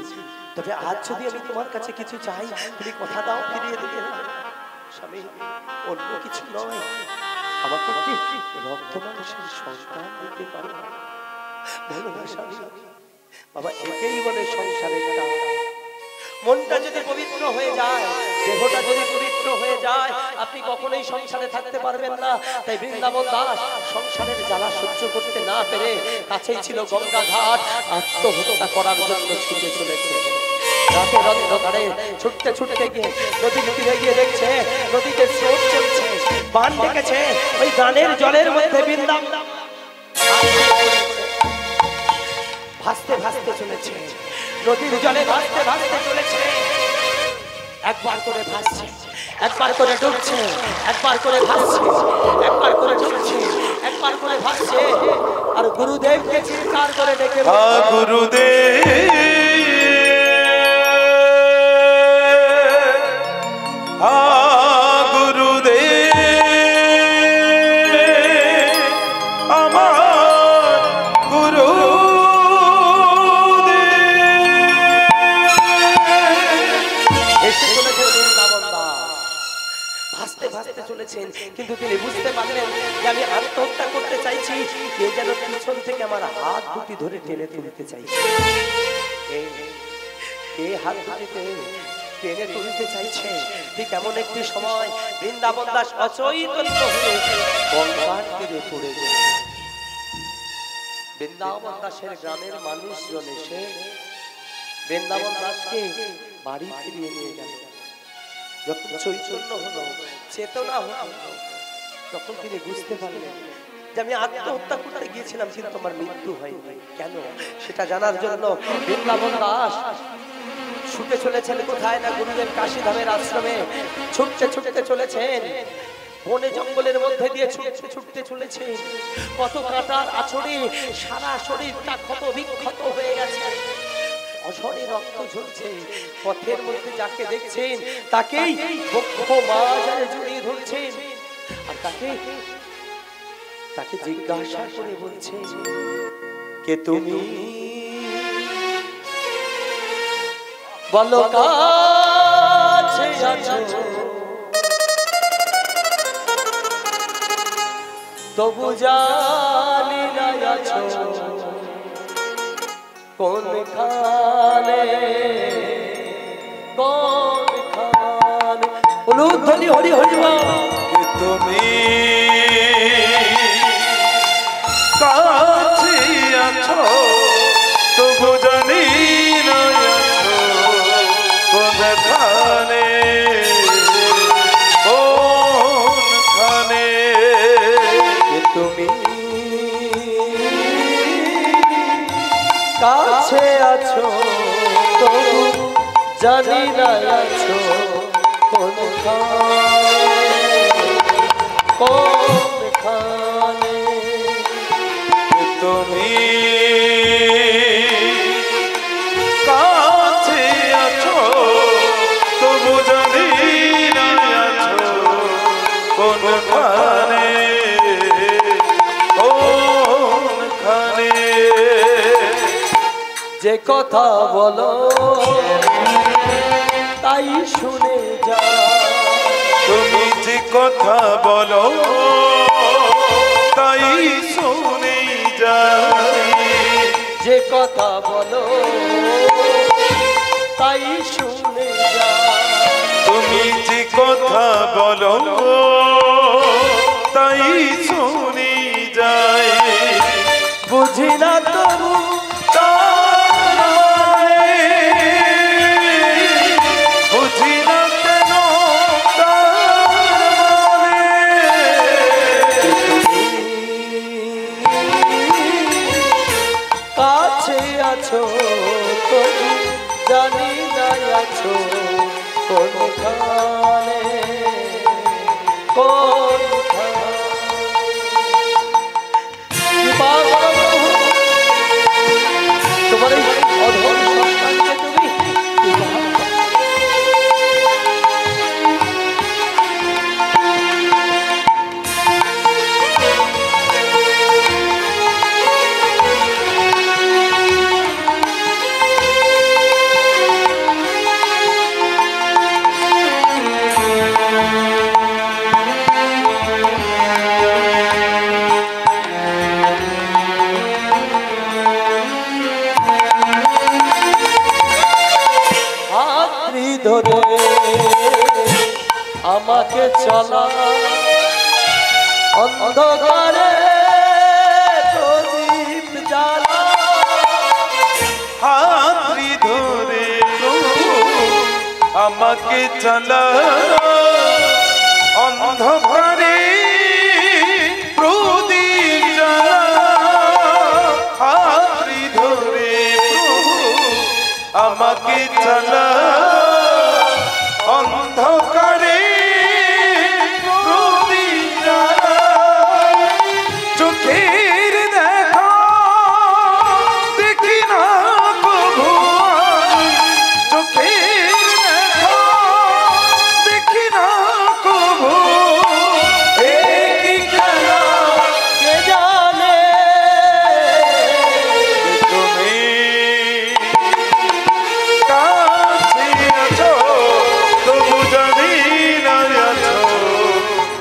B: তবে আজ যদি আমি তোমার কাছে কিছু চাই, তুমি কথা দাও ফিরিয়ে দেবে স্বামী, অন্য কিছু নয়, আমাকে একটি রক্ত মাংসের সন্তান দিতে পারো। বলো না স্বামী, বাবা একেই বলে সংসারের টান। মনটা যদি পবিত্র হয়ে যায়, দেহটা যদি পবিত্র হয়ে যায়, আপনি কখনোই সংসারে থাকতে পারবেন না। তাই বৃন্দাবন দাস সংসারের জ্বালা সহ্য করতে না পেরে কাছেই ছিল গঙ্গা ঘাট, আত্মহত্যা করার জন্য ছুটে চলেছে। রাতের অন্ধকারে ছুটতে ছুটতে গিয়ে নদীর তীরে গিয়ে দেখছে নদীতে স্রোত চলছে, বান ডেকেছে, ওই গানের জলের মধ্যে বৃন্দাবন ভাসতে ভাসতে চলেছে, নদীর জলে ভাসতে ভাসতে চলেছে। একবার করে ভাসছে, একবার করে ডুবছে, একবার করে ভাসছে, একবার করে ডুবছে, একবার করে ভাসছে, আর গুরুদেবকে চিৎকার করে ডেকে
A: গুরুদেব
B: কিন্তু তিনি বুঝতে পারলেন যে আমি আত্মহত্যা করতে চাইছি, কে যেন পিছন থেকে আমার হাত দুটি ধরে টেনে তুলতে চাইছে। কে হাত দুটিতে টেনে তুলতে চাইছে? ঠিক এমন একটি সময় বৃন্দাবন দাস অচৈতন্য হয়ে গঙ্গার তীরে পড়ে গেল। বৃন্দাবন দাসের গ্রামের মানুষজন এসে বৃন্দাবন দাসকে বাড়ি ফিরিয়ে নিয়ে গেল। যখন চৈতন্য হলো, চেতনা হলো, তখন তিনি বুঝতে পারলেন যে আমি আত্মহত্যা করতে গিয়েছিলাম কিন্তু আমার মৃত্যু হয়নি। কেন সেটা জানার জন্য বৃন্দাবন দাস ছুটে চলেছেন কোথায় না গুরুদেব কাশীধামের আশ্রমে। ছুটতে ছুটতে চলেছেন, বনে জঙ্গলের মধ্যে দিয়ে ছুটতে ছুটতে চলেছে। কত কাঁটার আছড়ে সারা শরীরটা ক্ষত বিক্ষত হয়ে গেছে, অঝরে রক্ত ঝরছে। পথের মধ্যে যাকে দেখছেন তাকেই বক্ষ মাঝারে জড়িয়ে ধরছেন, আর তাকে জিজ্ঞাসা করে বলছে, কে তুমি? বলো কাছে আছো, তবু জানি না আছো কোন খানে, কোন খানে। বলুন ধনি হরি হরি বল।
A: কে
B: জানি না আছো কোনখানে
A: তুমি কাছে আছো তবু জানি না আছো কোনখানে কোনখানে
B: যে কথা বলো তাই শুনে যা
A: তুমি যে কথা বলো তাই শুনে যাই
B: যে কথা বলো তাই শুনে যা
A: তুমি যে কথা বলো তাই শুনে যাই
B: বুঝি না তবু
A: বুঝি না কেন
B: কাছে আছো তবু জানি না আছো কোনখানে তোমার এই অধম সন্তানকে তুমি ধরে আমাকে চলা অন্ধকারে প্রদীপ জ্বালা
A: হাতড়ি ধরে আমাকে চালা অন্ধকারে প্রদীপ জ্বালা হাতড়ি ধরে আমাকে চালা অন্ধকারে প্রদীপ জ্বালা চোখের দেখা দেখি না কভু চোখের দেখা দেখি না কভু
B: এই খেলা কে জানে
A: তুমি কাছে আছো তবু জানি না আছো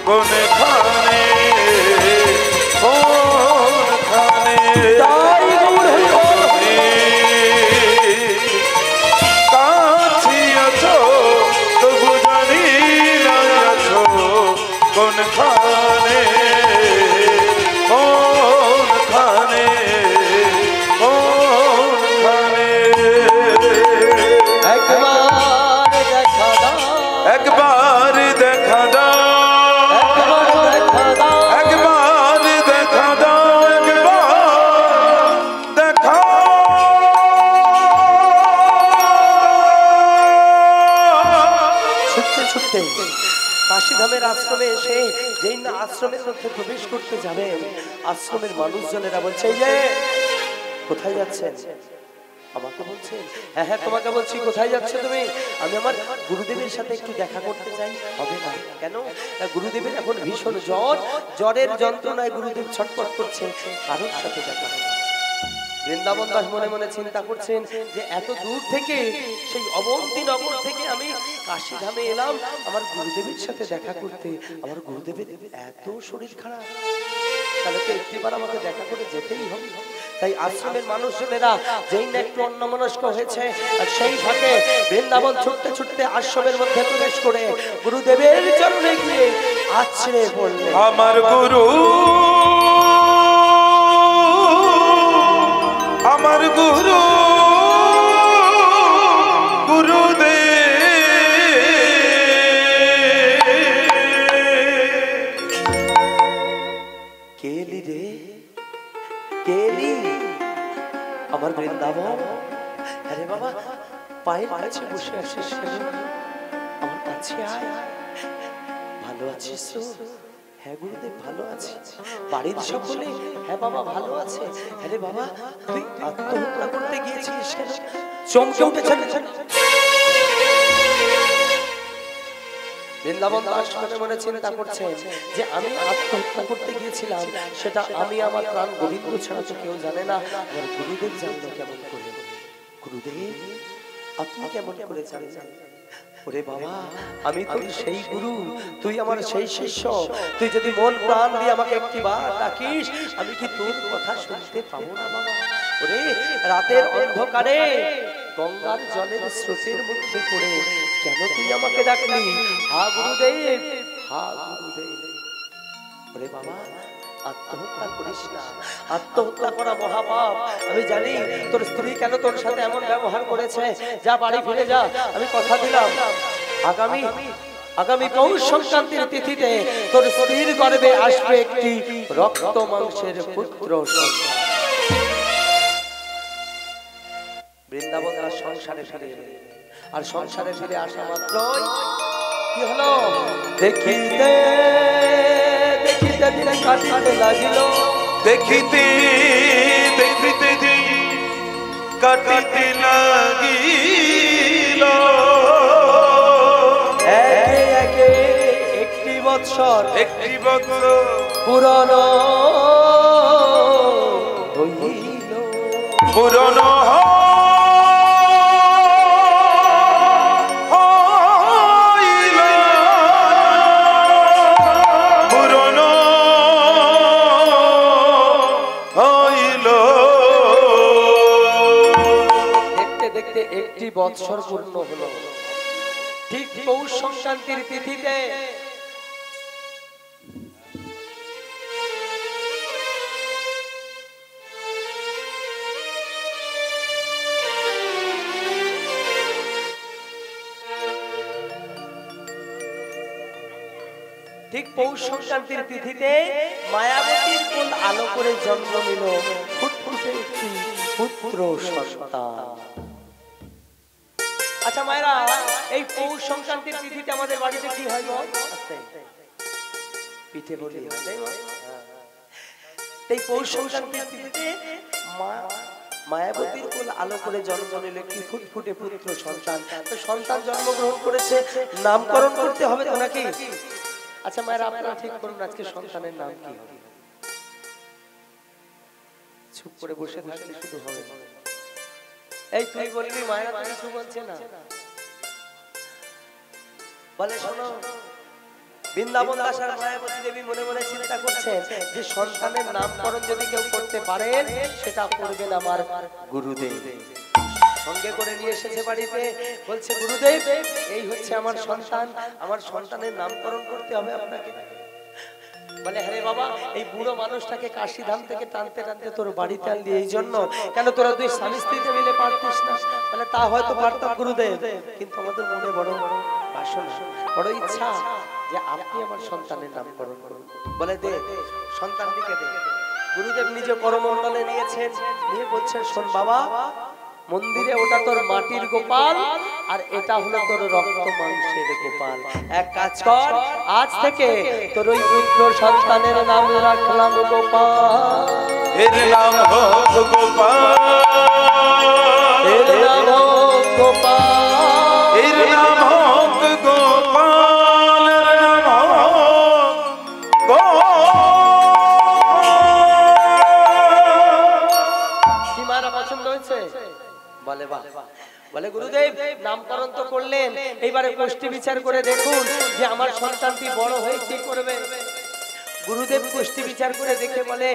A: কোনখানে কোনখানে
B: তাই মনে
A: তুমি কাছে আছো তবু জানি না আছো কোনখানে কোনখানে কোনখানে
B: একবার দেখা দাও
A: একবার দেখা দাও
B: একবার দেখা দাও
A: একবার দেখা দাও একবার দেখা
B: ছুটতে ছুটতে কাশীধামের আশ্রমে এসে যেই না আশ্রমের মধ্যে প্রবেশ করতে যাবেন আশ্রমের মানুষজনেরা বলছে এই যে কোথায় যাচ্ছেন আমাকে বলছেন হ্যাঁ হ্যাঁ তোমাকে বলছি কোথায় যাচ্ছে তুমি আমি আমার গুরুদেবের সাথে একটু দেখা করতে চাই হবে না কেন না, গুরুদেবের এখন ভীষণ জ্বর জ্বরের যন্ত্রণায় গুরুদেব ছটফট করছে কারোর সাথে দেখা হবে না। বৃন্দাবন দাস মনে মনে চিন্তা করছেন যে এত দূর থেকে সেই অবন্তী নগর থেকে আমি কাশীধামে এলাম আমার গুরুদেবের সাথে দেখা করতে আমার গুরুদেবের এত শরীর খারাপ তাহলে তো একটিবার আমাকে দেখা করে যেতেই হবে তাই আশ্রমের মানুষজনেরা যেই না একটু অন্যমনস্ক হয়েছে আর সেই ফাঁকে বৃন্দাবন ছুটতে ছুটতে আশ্রমের মধ্যে প্রবেশ করে গুরুদেবের চরণে গিয়ে আছড়ে পড়লেন
A: আমার গুরু আমার গুরু
B: কেলি রে কেলি আমার বৃন্দাবন আরে বাবা পায়ে পায়ের কাছে বসে আছিস কেন? আমার কাছে আয়। ভালো আছিস তো? হ্যাঁ গুরুদেব ভালো আছি। বাড়ির সকলে? হ্যাঁ বাবা ভালো আছে। আরে বাবা তুই আত্মহত্যা করতে গিয়েছিস কেন? চমকে উঠেছেন। বৃন্দাবন দাস মনে মনে চিন্তা করছেন যে আমি আত্মহত্যা করতে গিয়েছিলাম, সেটা আমি আমার প্রাণ গোবিন্দ ছাড়া তো কেউ জানে না। আমার গুরুদেব জানলো কেমন করে? গুরুদেব আপনি কেমন করে জানেন? ওরে বাবা আমি তো সেই গুরু, তুই আমার সেই শিষ্য। তুই যদি মন প্রাণ দিয়ে আমাকে একটিবার ডাকিস, আমি কি তোর কথা শুনতে পাবো না বাবা? ওরে রাতের অন্ধকারে গঙ্গার জলের স্রোতের মধ্যে পড়ে কেন তুই আমাকে ডাকলি? হা গুরুদেব, হা গুরুদেব। ওরে বাবা আত্মহত্যা করিস না, আত্মহত্যা করা মহাপাপ। আমি জানি তোর স্ত্রী কেন তোর সাথে এমন ব্যবহার করেছে। যা বাড়ি ফিরে যা। আমি কথা দিলাম আগামী পৌষ সংক্রান্তির তিথিতে তোর স্ত্রীর গর্ভে আসবে একটি রক্ত মাংসের পুত্র সন্তান। বৃন্দাবন আর সংসারে ফিরে এলেন। আর সংসারে ফিরে আসা মাত্রই কি হলো? দেখিতে দেখিতে দিন কাটিতে লাগিল,
A: দেখিতে দেখিতে দিন কাটিতে লাগিল।
B: একে একে একটি বৎসর পুরনো হইল,
A: পুরনো
B: বৎসর পূর্ণ হলো। ঠিক পৌষ সংক্রান্তির তিথিতে মায়াবতীর কোল আলো করে জন্ম নিল ফুটফুটে একটি পুত্র সন্তান। আচ্ছা মায়েরা, এই পৌষ সংক্রান্তির তিথিতে আমাদের বাড়িতে কি হয় গো? পিঠে বলি হয়। এই পৌষ সংক্রান্তির তিথিতে মায়াবতীর কোল আলো করে জন্ম নিল একটি ফুটফুটে পুত্র সন্তান। তো সন্তান জন্মগ্রহণ করেছে, নামকরণ করতে হবে তো নাকি? আচ্ছা মায়েরা আপনারা ঠিক করুন আজকে সন্তানের নাম কি হবে। চুপ করে বসে থাকলে শুধু হবে না। এই তুই বলবি, মায়েরা তো কিছু বলছে না। বলে শোনো, বৃন্দাবন দাস আর মায়াবতী দেবী মনে মনে চিন্তা করছেন যে সন্তানের নামকরণ যদি কেউ করতে পারেন সেটা করবেন আমার গুরুদেব। সঙ্গে করে নিয়ে এসেছে বাড়িতে, বলছে গুরুদেব এই হচ্ছে আমার সন্তান, আমার সন্তানের নামকরণ করতে হবে আপনাকে। বলে হ্যাঁ বাবা, এই বুড়ো মানুষটাকে কাশিধাম থেকে টানতে টানতে তোর বাড়িতে আনলি এই জন্য? কেন তোরা দুই স্বামী স্ত্রীতে মিলে পারতিস না? বলে তা হয়তো পারতাম গুরুদেব, কিন্তু আমাদের মনে বড় বাসনা, বড় ইচ্ছা যে আপনি আমার সন্তানের নামকরণ করুন। বলে দে সন্তানটিকে দে। গুরুদেব নিজে করমণ্ডলে নিয়েছেন, নিয়ে বলছেন শোন বাবা, মন্দিরে ওটা তোর মাটির গোপাল আর এটা হলো তোর রক্ত মাংসের গোপাল। এক কাজ কর, আজ থেকে তোর ওই পুত্র সন্তানের নাম রাখলাম গোপাল।
A: এর নাম হোক গোপাল,
B: এর নাম হোক গোপাল,
A: এর নাম হোক গোপাল, এর নাম হোক গোপাল।
B: কি মারা পছন্দ হয়েছে? বলে বাহ। বলে গুরুদেব নামকরণ তো করলেন, এইবারে গোষ্ঠী বিচার করে দেখুন যে আমার সন্তানটি বড় হয়ে কি করবে। গুরুদেব গোষ্ঠী বিচার করে দেখে বলে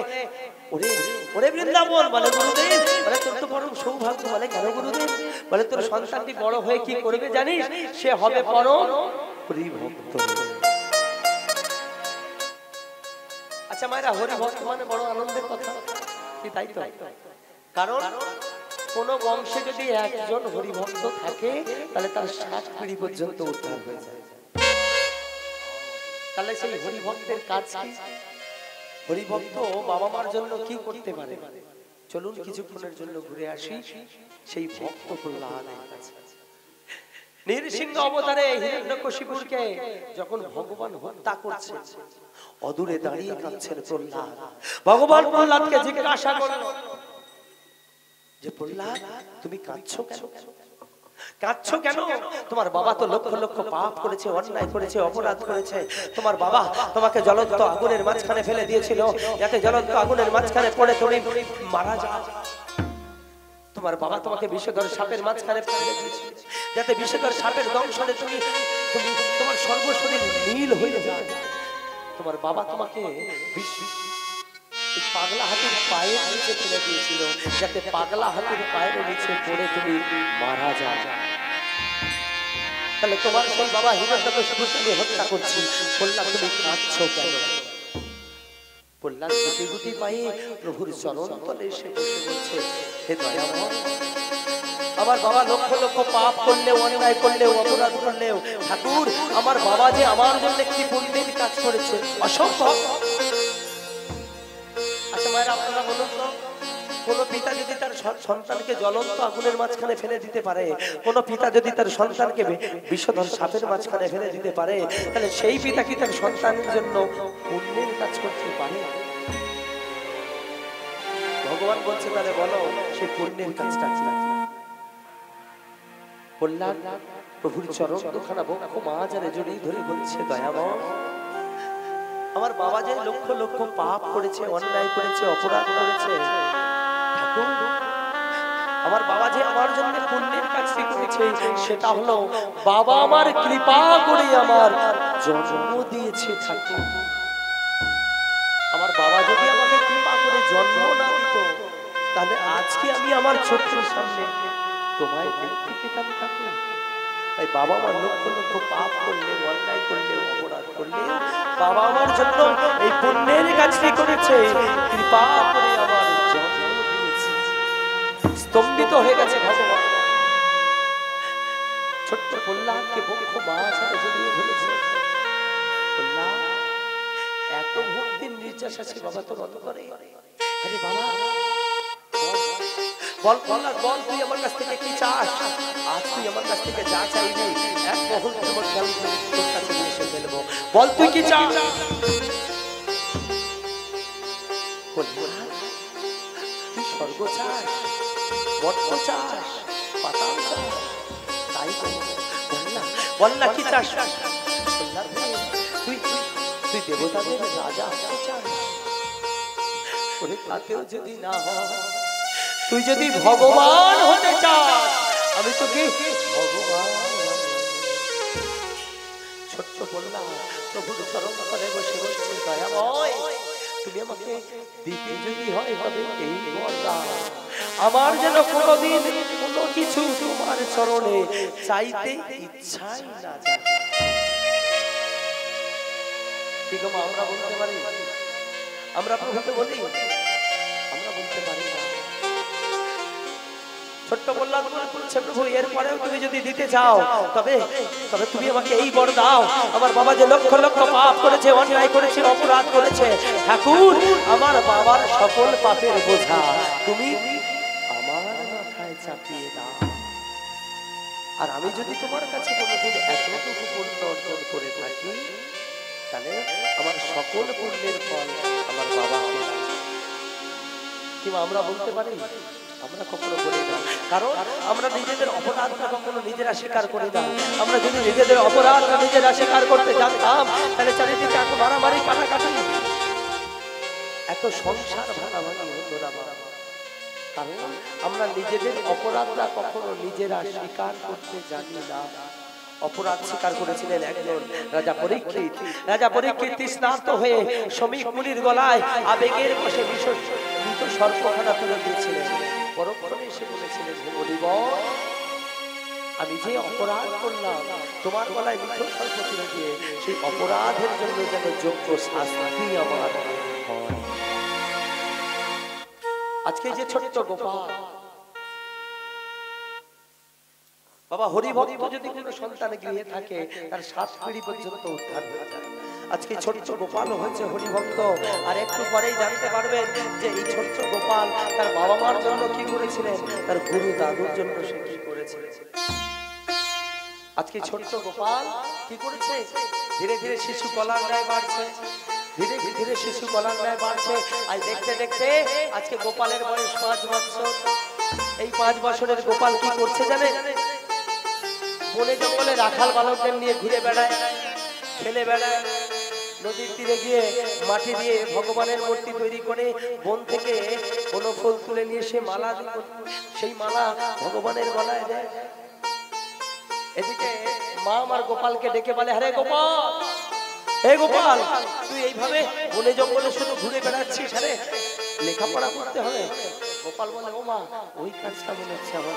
B: ওরে ওরে বৃন্দাবন, বলে গুরুদেব, বলে তোর তো পরম সৌভাগ্য। বলে কেন গুরুদেব? বলে তোর সন্তানটি বড় হয়ে কি করবে জানিস? সে হবে পরম হরিভক্ত। আচ্ছা মায়েরা, হরিভক্ত মানে বড় আনন্দের কথা কি, তাই তো? কারণ কোন বংশে যদি একজন হরিভক্ত থাকে তাহলে তার 7 পিঢ়ি পর্যন্ত উদ্ধার হয়ে যায়। তাহলে সেই হরিভক্তের কাজ কি? হরিভক্ত বাবা মার জন্য কি করতে পারে? চলুন কিছুক্ষণের জন্য ঘুরে আসি সেই ভক্ত প্রহ্লাদের কাছে। নৃসিংহ অবতারে হিরণ্যকশিপুরকে যখন ভগবান হত্যা করছে, অদূরে দাঁড়িয়ে কাঁদছেন প্রহ্লাদ। ভগবান প্রহ্লাদকে জিজ্ঞাসা করল যে প্রহ্লাদ, তুমি কাঁদছো কেন? কাঁদছো কেন? তোমার বাবা তো লক্ষ লক্ষ পাপ করেছে, অন্যায় করেছে, অপরাধ করেছে। তোমার বাবা তোমাকে জ্বলন্ত আগুনের মাঝখানে ফেলে দিয়েছিল, যাতে জ্বলন্ত আগুনের মাঝখানে পড়ে তুমি মারা যাও। তোমার বাবা তোমাকে বিষধর সাপের মাঝখানে ফেলে দিয়েছিল, যাতে বিষধর সাপের দংশনে তুমি তোমার সর্বশরীর নীল হয়ে যায়। তোমার বাবা তোমাকে পাগলা হাতির পায়ের নিচে ফেলে দিয়েছিল, যাতে পাগলা হাতির পায়ের নিচে পড়ে তুমি মারা যাও। তাহলে তোমার সেই বাবা হিরণ্যকশিপুরকে হত্যা করছি, বললাম তুমি কাঁদছো কেন? বললাম গুটি গুটি পায়ে প্রভুর চরণ তলে এসে বসে বলছে, হে দয়াময়, আমার বাবা লক্ষ লক্ষ পাপ করলেও, অন্যায় করলেও, অপরাধ করলেও, ঠাকুর আমার বাবা যে আমার জন্য কি পুণ্যের কাজ করেছে, অসম্ভব। আচ্ছা মায়েরা, আপনারা বলুন তো, কোন পিতা যদি তার সন্তানকে জ্বলন্ত আগুনের মাঝখানে ফেলে দিতে পারে, কোন পিতা যদি তার সন্তানকে বিষধর সাপের মাঝখানে ফেলে দিতে পারে, তাহলে সেই পিতা কি তার সন্তানের জন্য পুণ্যের কাজ করতে পারে? ভগবান বলছে, তাহলে বলো সেই পুণ্যের কাজটা কি? বললাম প্রভুর চরণ দুখানা বক্ষ মাঝারে জড়িয়ে ধরে বলছে, দয়াময়, আমার বাবা যে লক্ষ লক্ষ পাপ করেছে, অন্যায় করেছে, অপরাধ করেছে, ঠাকুর আমার বাবা যে আমার জন্য পুণ্যের কাজটি করেছে, সেটা হলো বাবা আমার কৃপা করে আমার জন্ম দিয়েছে। ঠাকুর আমার বাবা যদি আমাকে কৃপা করে জন্ম না দিত, তাহলে আজকে আমি আমার ছোট্ট সামনে তোমায় দেখতে পেতাম। ঠাকুর তাই বাবা আমার লক্ষ লক্ষ পাপ করলে, অন্যায় করলে, অপরাধ করলে, বাবা আমার জন্য এই পুণ্যের কাজটি করেছে, কৃপা করে আমার জন্ম দিয়েছে। স্তম্ভিত হয়ে গেছে ভগবান। ছোট্ট প্রহ্লাদকে বক্ষ মাঝারে জড়িয়ে ধরেছে। প্রহ্লাদ এত ভক্তির নির্যাস আছে বাবা তোর অন্তরে। আরে বাবা বল প্রহ্লাদ, বল তুই আমার কাছ থেকে কি চাস? আজ তুই আমার কাছ থেকে যা চাইবি এক মুহূর্তের মধ্যে আমি তোর কাছে নিয়ে এসে ফেলবো। বল তুই কি চাস? তুই স্বর্গ চাস, মর্ত্য চাস, পাতাল চাস, তাই বল না কি চাস? তুই তুই দেবতাদের রাজা হতে চাস? ওরে তাতেও যদি না হয়, তুই যদি ভগবান হতে চাস, আমি তোকে ভগবান। ছোট্ট বললাম প্রভুর চরণ তলে বসে বসে, দয়াময় তুমি আমাকে দিতে যদি হয় তবে এই বরদান, আমার যেন কোনোদিন কোনো কিছু তোমার চরণে চাইতে ইচ্ছাই না যায়। ঠিক আছে, আমরা বলতে পারি, আমরা প্রভুকে বলি, আমরা বলতে পারি না। ছোট্ট বললাম বলছে, প্রভু এরপরেও তুমি যদি দিতে চাও, তবে তবে তুমি আমাকে এই বর দাও। আমার বাবা যে লক্ষ লক্ষ পাপ করেছে, অন্যায় করেছে, অপরাধ করেছে, ঠাকুর আমার বাবার সকল পাপের বোঝা তুমি আমার মাথায় চাপিয়ে দাও। আর আমি যদি তোমার কাছে কোনোদিন এতটুকু পুণ্য অর্জন করে থাকি, তাহলে আমার সকল পুণ্যের ফল আমার বাবাকে। কিংবা আমরা বলতে পারি, আমরা কখনো বলি না, কারণ আমরা নিজেদের অপরাধটা কখনো নিজেরা স্বীকার করি না। আমরা যদি নিজেদের অপরাধটা নিজেরা স্বীকার করতে জানতাম, তাহলে চারিদিকে এত মারামারি, কাটাকাটি, এত সংসার ভাঙাভাঙি হতো না। কারণ আমরা নিজেদের অপরাধটা কখনো নিজেরা স্বীকার করতে জানি না। অপরাধ স্বীকার করেছিলেন একজন রাজা পরীক্ষিত। রাজা পরীক্ষিত তৃষ্ণার্ত হয়ে শ্রমিক মুনির গলায় আবেগের বশে মৃত সর্পখানা তুলে দিয়েছিলেন। পরক্ষণে এসে বলেছিলেন, হে মুনিবর, আমি যে অপরাধ করলাম, তোমার গলায় মৃত সর্প তুলে দিয়ে সেই অপরাধের জন্য যেন যোগ্য শাস্তি আমার হয়। আজকে যে ছোট্ট গোপাল বাবা হরিভক্ত যদি কোনো সন্তান গৃহে থাকে, তার 7 পিঢ়ি পর্যন্ত উদ্ধার হয়ে যায়। আজকে ছোট্ট গোপাল হয়েছে হরিভক্ত, আর একটু পরেই জানতে পারবেন যে এই ছোট্ট গোপাল তার বাবা মার জন্য কি করেছিলেন, তার গুরু দাদুর জন্য সে কি করেছিলেন। আজকে ছোট্ট গোপাল কি করেছে, ধীরে ধীরে শিশু কলার ন্যায় বাড়ছে, ধীরে ধীরে শিশু কলার ন্যায় বাড়ছে। আজ দেখতে দেখতে আজকে গোপালের বয়স 5 বছর। এই 5 বছরের গোপাল কি করছে জানেন? বনে জঙ্গলে রাখাল বালকদের নিয়ে ঘুরে বেড়ায়, খেলে বেড়ায়। নদীর তীরে গিয়ে মাটি দিয়ে ভগবানের মূর্তি তৈরি করে বন থেকে কোনো ফুল তুলে নিয়ে সে মালা, সেই মালা ভগবানের গলায় দেয়। এদিকে মা আমার গোপালকে ডেকে বলে, আরে গোপাল, হে গোপাল, তুই এইভাবে বনে জঙ্গলে শুধু ঘুরে বেড়াচ্ছিস, আরে লেখাপড়া করতে হবে। গোপাল বলে, ও মা, ওই কাজটা মনে হচ্ছে আমার।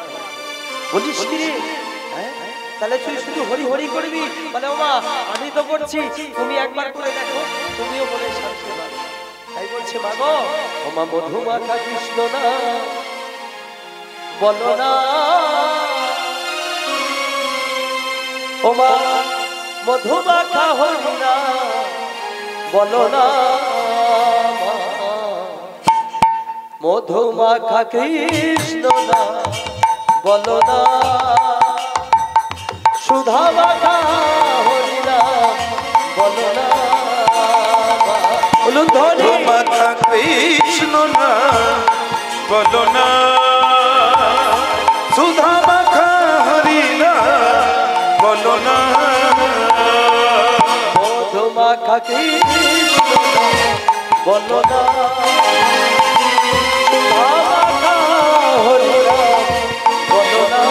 B: বলিস কি রে? হ্যাঁ, তাহলে তুই শুধু হরি হরি করবি? বলে, ও মা, আমি তো করছি, তুমি একবার করে দেখো, তুমিও মনে শান্তি পাবে। তাই বলছে, মা গো, ও মা, মধুমাখা কৃষ্ণ না বলো না, ও মা, মধুমাখা হরি না বলো না, মধুমাখা কৃষ্ণ না বলো না, সুধা মাখা হরি না বলো না,
A: মধুমাখা কৃষ্ণ না বলো না, সুধা মাখা হরি না বলো না,
B: মধুমাখা কৃষ্ণ বলো না, সুধা মাখা হরি না বলো না,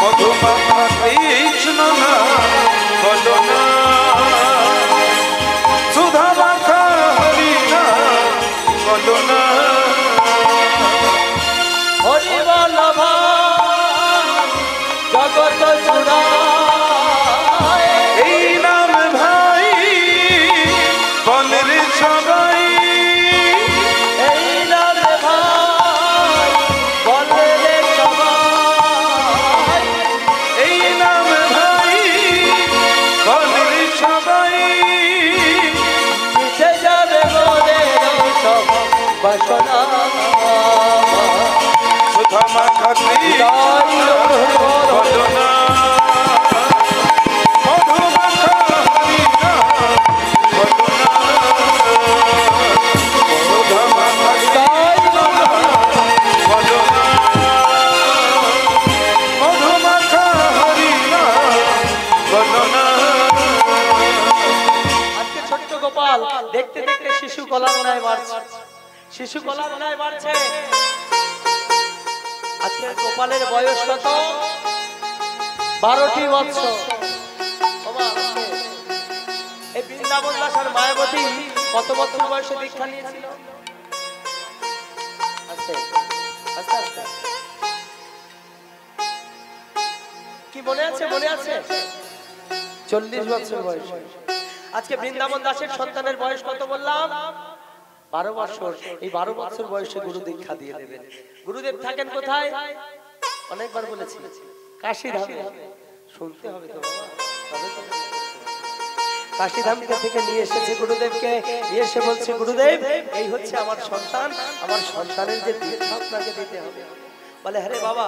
A: মধুমাখা কৃষ্ণ না বলো না, সুধা মাখা হরি না বলো না,
B: হরি বল্লভা জগত জুড়ায়,
A: এই নাম ভাই বনের সবাই,
B: এই নাম ভাই বলে সবাই,
A: এই নাম ভাই বনের সবাই,
B: মিটে যাবে মনের সব বাসনা,
A: সুধা মাখা কৃষ্ণ বলো না, মধুমাখা হরি না বলো না, সুধা মাখা কৃষ্ণ বলো না, মধুমাখা হরি না বলো না।
B: আজকে ছোট্ট গোপাল দেখতে দেখতে শিশু কলার ন্যায় বাড়ছে, শিশু কলার ন্যায় বাড়ছে। আজকে গোপালের বয়স কত? 12টি বছর। এই বৃন্দাবন দাস আর মায়াবতী কত বছর বয়সে দীক্ষা নিয়েছিল? আস্তে আস্তে আস্তে, কি মনে আছে? মনে আছে? 40 বছর বয়স। আজকে বৃন্দাবন দাসের সন্তানের বয়স কত বললাম? 12 বছর। এই 12 বছর বয়সে গুরু দীক্ষা দিয়ে দেবেন। গুরুদেব থাকেন কোথায়? অনেকবার বলেছি, কাশীধামে। শুনতে হবে তো বাবা, তবে তো। কাশীধাম থেকে নিয়ে এসেছে গুরুদেবকে, নিয়ে এসে বলছে, গুরুদেব, এই হচ্ছে আমার সন্তান, আমার সন্তানের যে দীক্ষা আপনাকে দিতে হবে। বলে, হ্যাঁ রে বাবা,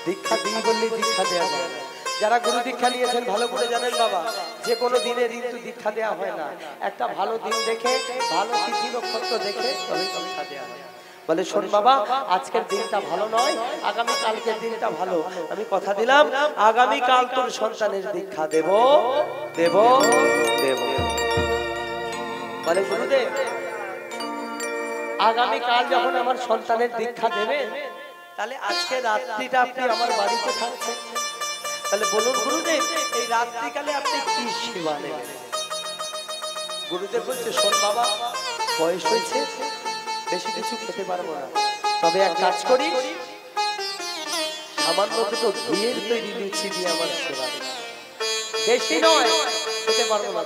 B: দীক্ষা দিই বললে দীক্ষা দেওয়া যায় না। যারা গুরু দীক্ষা নিয়েছেন ভালো করে জানেন বাবা, যে কোনো দিনে কিন্তু দীক্ষা দেওয়া হয় না। একটা ভালো দিন দেখে, ভালো তিথি নক্ষত্র দেখে তবে দীক্ষা দেওয়া হয়। বলে, শোন বাবা, আজকের দিনটা ভালো নয়, আগামী কালকের দিনটা ভালো। আমি কথা দিলাম, আগামী কাল তোর সন্তানের দীক্ষা দেব দেব দেব। বলে, গুরুদেব, আগামী কাল যখন আমার সন্তানের দীক্ষা দেবেন, তাহলে আজকে রাত্রিটা আপনি আমার বাড়িতে থাকছেন। তাহলে বলুন গুরুদেব, এই রাত্রিকালে আপনি কি সেবা নেবেন? গুরুদেব বলছে, শোন বাবা, বয়স হয়েছে, বেশি কিছু খেতে পারবো না, তবে এক কাজ করি, সামান্য দুটো ঘিয়ের তৈরি লুচি দিয়ে আমার সেবা দেবে। বেশি নয়, খেতে পারবো না,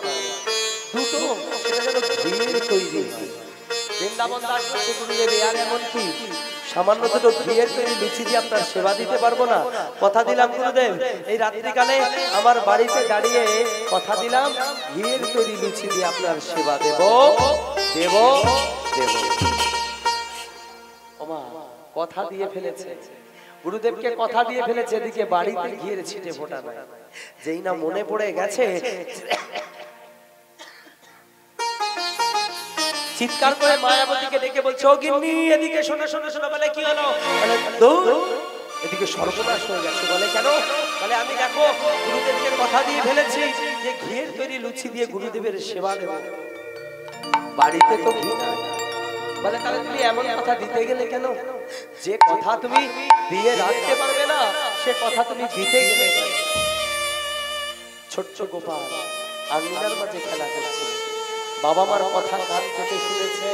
B: দুটো, সেটা যেন ঘিয়ের তৈরি হয়। বৃন্দাবন দাস বলছে, গুরুদেব, আর এমন কি, সামান্য দুটো ঘিয়ের তৈরি লুচি দিয়ে আপনার সেবা দিতে পারবো না? কথা দিলাম গুরুদেব, এই রাত্রিকালে আমার বাড়িতে দাঁড়িয়ে কথা দিলাম, ঘিয়ের তৈরি লুচি দিয়ে আপনার সেবা দেব দেব দেব। ওমা, কথা দিয়ে ফেলেছে। গুরুদেবকে কথা দিয়ে ফেলেছে, এদিকে বাড়িতে ঘিয়ের ছিটে ফোটা নাই। যেই না মনে পড়ে গেছে, চিৎকার করে মায়াবতীকে ডেকে বলছে, ও গিন্নি এদিকে শোনো শোনো শোনো। বলে কি হলো? বলে দূর, এদিকে সর্বনাশ হয়ে গেছে। বলে কেন? বলে আমি দেখো গুরুদেবকে কথা দিয়ে ফেলেছি যে ঘিয়ের তৈরি লুচি দিয়ে গুরুদেবের সেবা দেব, বাড়িতে তো ঘি নাই। বলে তাহলে তুমি এমন কথা দিতে গেলে কেন? যে কথা তুমি দিয়ে রাখতে পারবে না সে কথা তুমি দিতে গেলে কেন? ছোট্ট গোপাল আঙিনার মাঝে খেলা করছে, বাবা মার কথা কান পেতে শুনেছে।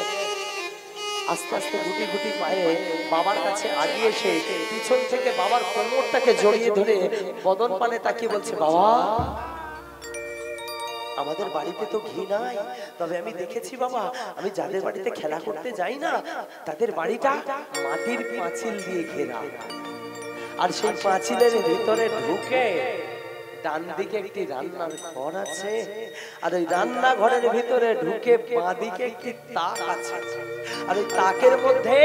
B: আস্তে আস্তে গুটি গুটি পায়ে বাবার কাছে আগিয়ে এসে পিছন থেকে বাবার কোমরটাকে জড়িয়ে ধরে বদন পানে তাকিয়ে বলছে, বাবা আমাদের বাড়িতে তো ঘি নাই, তবে আমি দেখেছি বাবা, আমি যাদের বাড়িতে খেলা করতে যাই না তাদের বাড়িটা মাটির পাঁচিল দিয়ে ঘেরা, আর সেই পাঁচিলের ভিতরে ঢুকে ডান দিকে একটি রান্নার ঘর আছে, আর ওই রান্না ঘরের ভিতরে ঢুকে বাঁ দিকে একটি তাক আছে, আর ওই তাকের মধ্যে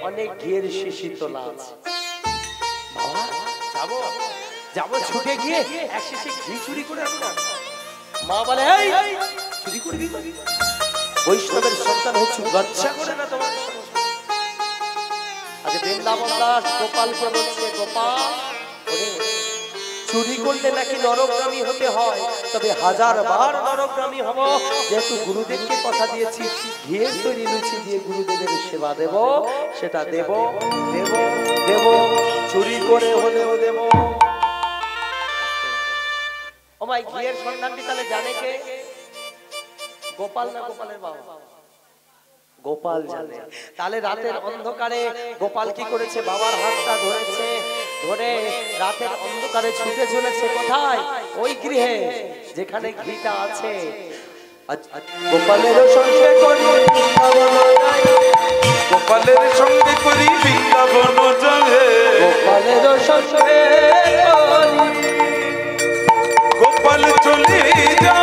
B: অনেক ঘিয়ের শিশি তোলা আছে। বাবা যাবো যাবো ছুটে গিয়ে এক শিশি ঘি চুরি করে আনবো। মা বলে, এই চুরি করবি? বৈষ্ণবের সন্তান হচ্ছে, লজ্জা করে না তোমার? আজ বৃন্দাবন দাস গোপালকে বলছে, গোপাল চুরি করলে নাকি নরকগামী হতে হয়, তবে 1000 বার নরকগামী হব, যেহেতু গুরুদেবকে কথা দিয়েছি ঘিয়ের তৈরি লুচি দিয়ে গুরুদেবের সেবা দেব, সেটা দেব দেব দেব, চুরি করে হলেও দেব। ও ভাই, ঘিয়ের সন্ধানটি তাহলে জানে কে? গোপাল না গোপালের বাবা? গোপাল জানে। তাহলে রাতের অন্ধকারে গোপাল কি করেছে? বাবার হাতটা ধরেছে, ধরে রাতের অন্ধকারে ছুটে চলেছে কোথায়? ওই গৃহে যেখানে ঘিটা আছে। গোপালের সঙ্গে করি বৃন্দাবন যাই,
A: গোপালের সঙ্গে করি বৃন্দাবন যাবে,
B: গোপালের সঙ্গে করি,
A: গোপাল চলে যা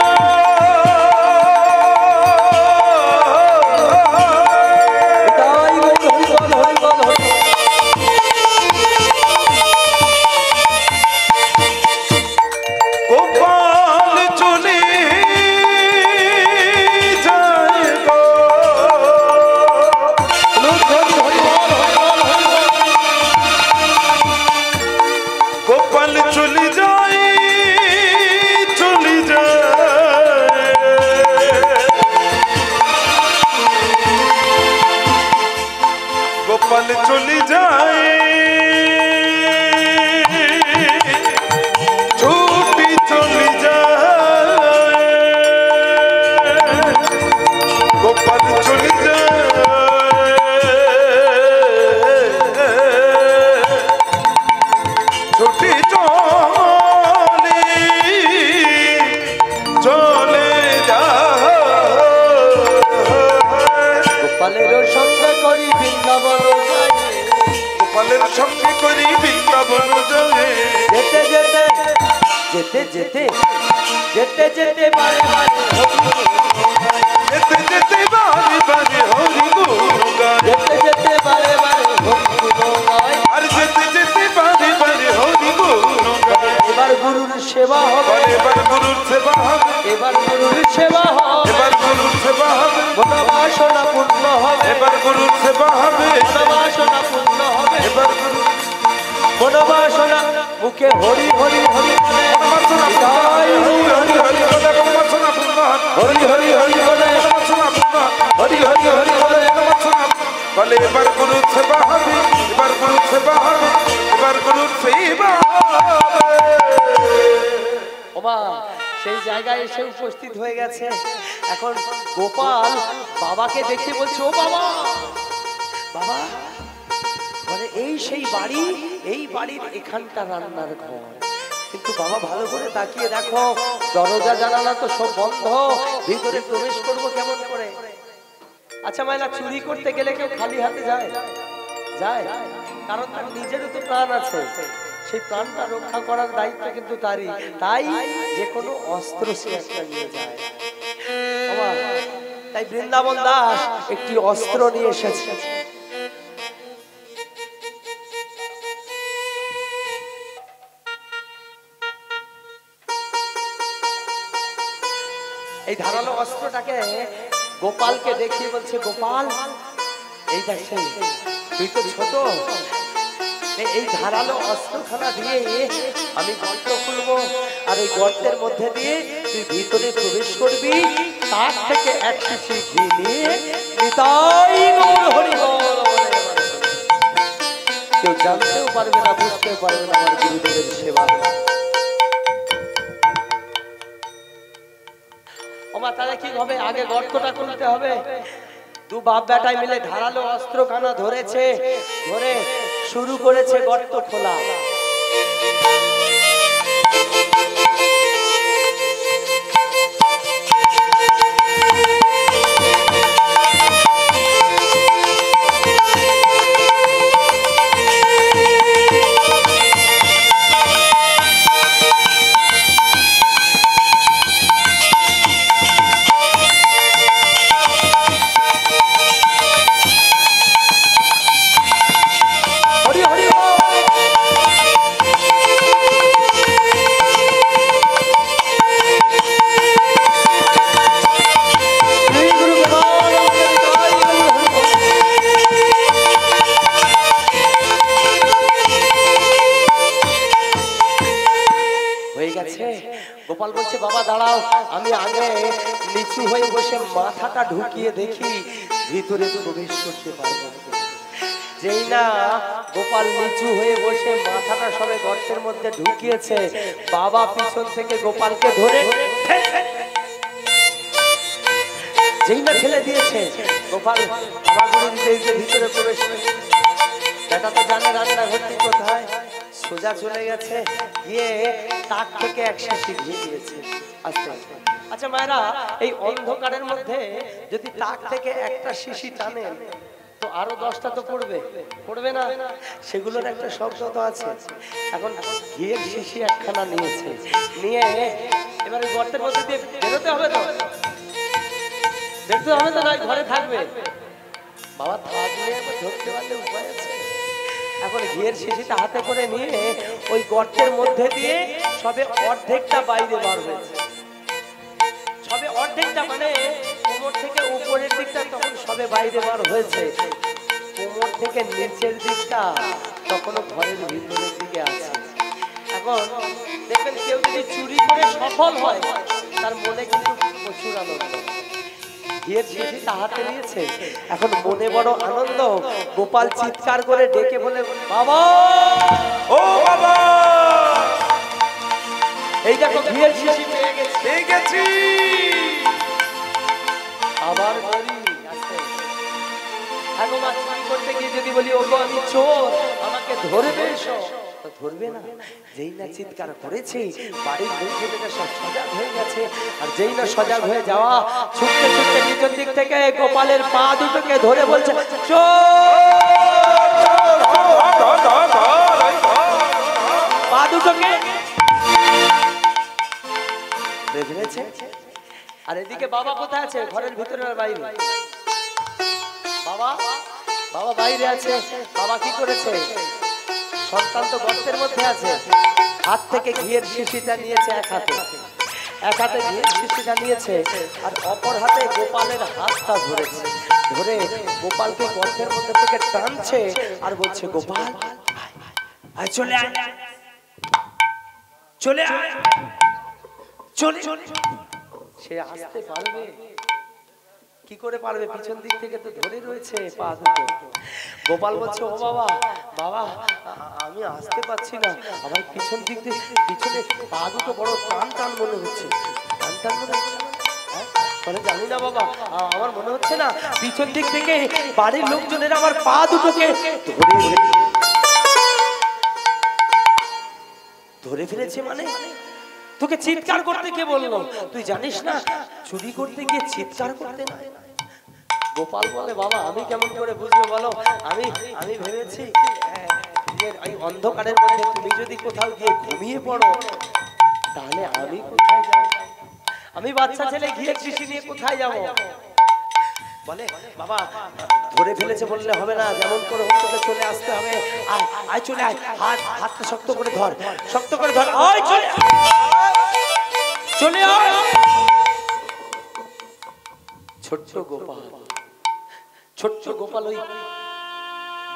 A: গোপাল চলে যায়, ছুটি চলে যায়, গোপাল চলে যায়, ছুটি চলে চলে যায়,
B: গোপালের সঙ্গে করি বৃন্দাবন যাই,
A: গোপালের সঙ্গে করি বৃন্দাবন যাবে,
B: যেতে যেতে যেতে যেতে যেতে যেতে বারে বারে
A: যেতে যেতে বারে বারে হরি গুণ গায়,
B: যেতে যেতে বারে বারে হরি গুণ গায়,
A: আর যেতে যেতে বারে বারে হরি গুণ গায়।
B: এবার গুরুর সেবা হবে,
A: এবার গুরুর সেবা হবে,
B: এবার গুরুর সেবা হবে,
A: এবার গুরুর সেবা হবে,
B: মনোবাসনা পূর্ণ হবে,
A: এবার গুরুর সেবা হবে,
B: মনোবাসনা পূর্ণ হবে,
A: এবার গুরু
B: মনোবাসনা মুখে হরি হরি হরি বলে,
A: মনোবাসনা পূর্ণ হবে, হরি হরি হরি বলে মনোবাসনা পূর্ণ হবে,
B: হরি হরি হরি বলে,
A: মনোবাসনা পূর্ণ হবে,
B: হরি হরি হরি বলে,
A: মনোবাসনা বলে এবার গুরুর সেবা হবে, এবার গুরুর সেবা হবে, এবার গুরুর সেবা হবে।
B: ওমা সেই জায়গায় এসে উপস্থিত হয়ে গেছে। এখন গোপাল বাবাকে দেখে বলছে, ও বাবা, বাবা বলে এই সেই বাড়ি, এই বাড়ির এখানটা রান্নার ঘর, কিন্তু বাবা ভালো করে তাকিয়ে দেখো দরজা জানালা তো সব বন্ধ, ভিতরে প্রবেশ করবো কেমন করে? আচ্ছা মাইলা, চুরি করতে গেলে কেউ খালি হাতে যায়? যায়, কারণ তার নিজেরও তো প্রাণ আছে, সেই প্রাণটা রক্ষা করার দায়িত্ব কিন্তু তারই, তাই যে কোনো অস্ত্র সে একটা নিয়ে যায়। তাই বৃন্দাবন দাস একটি অস্ত্র নিয়ে এসেছে। ধারালো অস্ত্রটাকে গোপালকে দেখিয়ে বলছে, গোপাল এই দেখছেন তুই তো ছোট, এই ধারালো অস্ত্রখানা দিয়ে আমি গর্ত খুলবো, আর এই গর্তের মধ্যে দিয়ে তুই ভিতরে প্রবেশ করবি, তার থেকে এক শিশি ঘি নিয়ে নিতাই গৌর হরি বল বলে কেউ জানতেও পারবে না, বুঝতেও পারবে না আমার গুরুদেবের সেবা। ওমা তাহলে কি হবে, আগে গর্তটা খুলতে হবে। দু বাপ বেটাই মিলে ধারালো অস্ত্র খানা ধরেছে, ধরে শুরু করেছে গর্ত খোলা। গোপাল বলছে, বাবা দাঁড়াও, আমি আগে নিচু হয়ে বসে মাথাটা ঢুকিয়ে দেখি ভিতরে প্রবেশ করতে পারবো। যেই না গোপাল নিচু হয়ে বসে মাথাটা সবে গর্তের মধ্যে ঢুকিয়েছে, বাবা পিছন থেকে গোপালকে ধরে যেই না ঠেলে দিয়েছে, গোপাল ভিতরে প্রবেশ করে। বেটা তো জানে রান্নাঘরটি কোথায়, সোজা চলে গেছে, গিয়ে তাক থেকে এক শিশি ঘি দিয়েছে আস্তে আস্তে। আচ্ছা মায়েরা, এই অন্ধকারের মধ্যে যদি তাক থেকে একটা শিশি টানেন তো আরো 10টা তো পড়বে, পড়বে না? সেগুলোর একটা শব্দ তো আছে। এখন ঘিয়ের শিশি একখানা নিয়েছে, নিয়ে এবারে গর্তের মধ্যে দিয়ে বেরোতে হবে তো, বেরোতে হবে তো, নয় ঘরে থাকবে। বাবা থাকলে ধরতে পারলে উপায় আছে। এখন ঘিয়ের শিশিটা হাতে করে নিয়ে ওই গর্তের মধ্যে দিয়ে সবে অর্ধেকটা বাইরে বার হয়েছে, সবে অর্ধেকটা, মানে কোমর থেকে উপরের দিকটা তখন সবে বাইরে বার হয়েছে, কোমর থেকে নিচের দিকটা তখনও ঘরের ভিতরের দিকে আছে। এখন দেখবেন কেউ যদি চুরি করে সফল হয় তার মনে কিন্তু প্রচুর আনন্দ। ঘিয়ের শিশিটা হাতে নিয়েছে, এখন মনে বড় আনন্দ। গোপাল চিৎকার করে ডেকে বলে, বাবা
A: ও বাবা,
B: এই দেখো ঘিয়ের শিশি পেয়ে গেছি। আবার বলি এখন চুরি করতে গিয়ে যদি বলি, ওগো আমি চোর, আমাকে ধরবে, এসো, ধরবে না। যেই না চিৎকার করেছে, বাড়ির লোকজনেরা সব সজাগ হয়ে গেছে। আর যেই না সজাগ হয়ে যাওয়া, ছুটতে ছুটতে নিচের দিক থেকে গোপালের পা দুটোকে ধরে বলছে, পা দুটোকে বেঁধেছে। আর এদিকে বাবা কোথায় আছে? ঘরের ভিতরে আর বাইরে? বাবা বাবা বাইরে আছে। বাবা কি করেছে? সন্তান তো গর্তের মধ্যে আছে, হাত থেকে ঘিয়ের শিশিটা নিয়েছে, এক হাতে ঘিয়ের শিশিটা নিয়েছে, আর অপর হাতে গোপালের হাতটা ধরেছে, ধরে গোপালকে গর্তের মধ্যে থেকে টানছে আর বলছে, গোপাল আয়, চলে আয়, চলে আয়, চলে। সে আসতে পারবে? কি করে পারবে? পিছন দিক থেকে তো ধরে রয়েছে পা দুটো। গোপাল বলছে, ও বাবা, বাবা আমি আসতে পারছি না, আমার পিছন দিক থেকে পিছনে পা দুটো বড় টান টান মনে হচ্ছে। টান টান মনে হচ্ছে বলে, জানি না বাবা, আমার মনে হচ্ছে না, পিছন দিক থেকে বাড়ির লোকজনের আমার পা দুটোকে ধরে ফেলেছে। মানে তোকে চিৎকার করতে কে বললো? তুই জানিস না চুরি করতে গিয়ে চিৎকার করতে না? গোপাল বলে, বাবা আমি কেমন করে বুঝবো বলো? আমি ভেবেছি এই অন্ধকারের মধ্যে তুমি যদি কোথাও গিয়ে ঘুমিয়ে পড়ো তাহলে আমি কোথায় যাব? আমি বাচ্চা ছেলে ঘিয়ের শিশি নিয়ে কোথায় যাব? বলে, বাবা ধরে ফেলেছে বললে হবে না, যেমন করে হোক তোকে চলে আসতে হবে। আয় চলে আয়, হাতটা শক্ত করে ধর, শক্ত করে ধর, আয় চলে আয়, চলে আয়। ছোট্ট গোপাল, ছোট্ট গোপাল ওই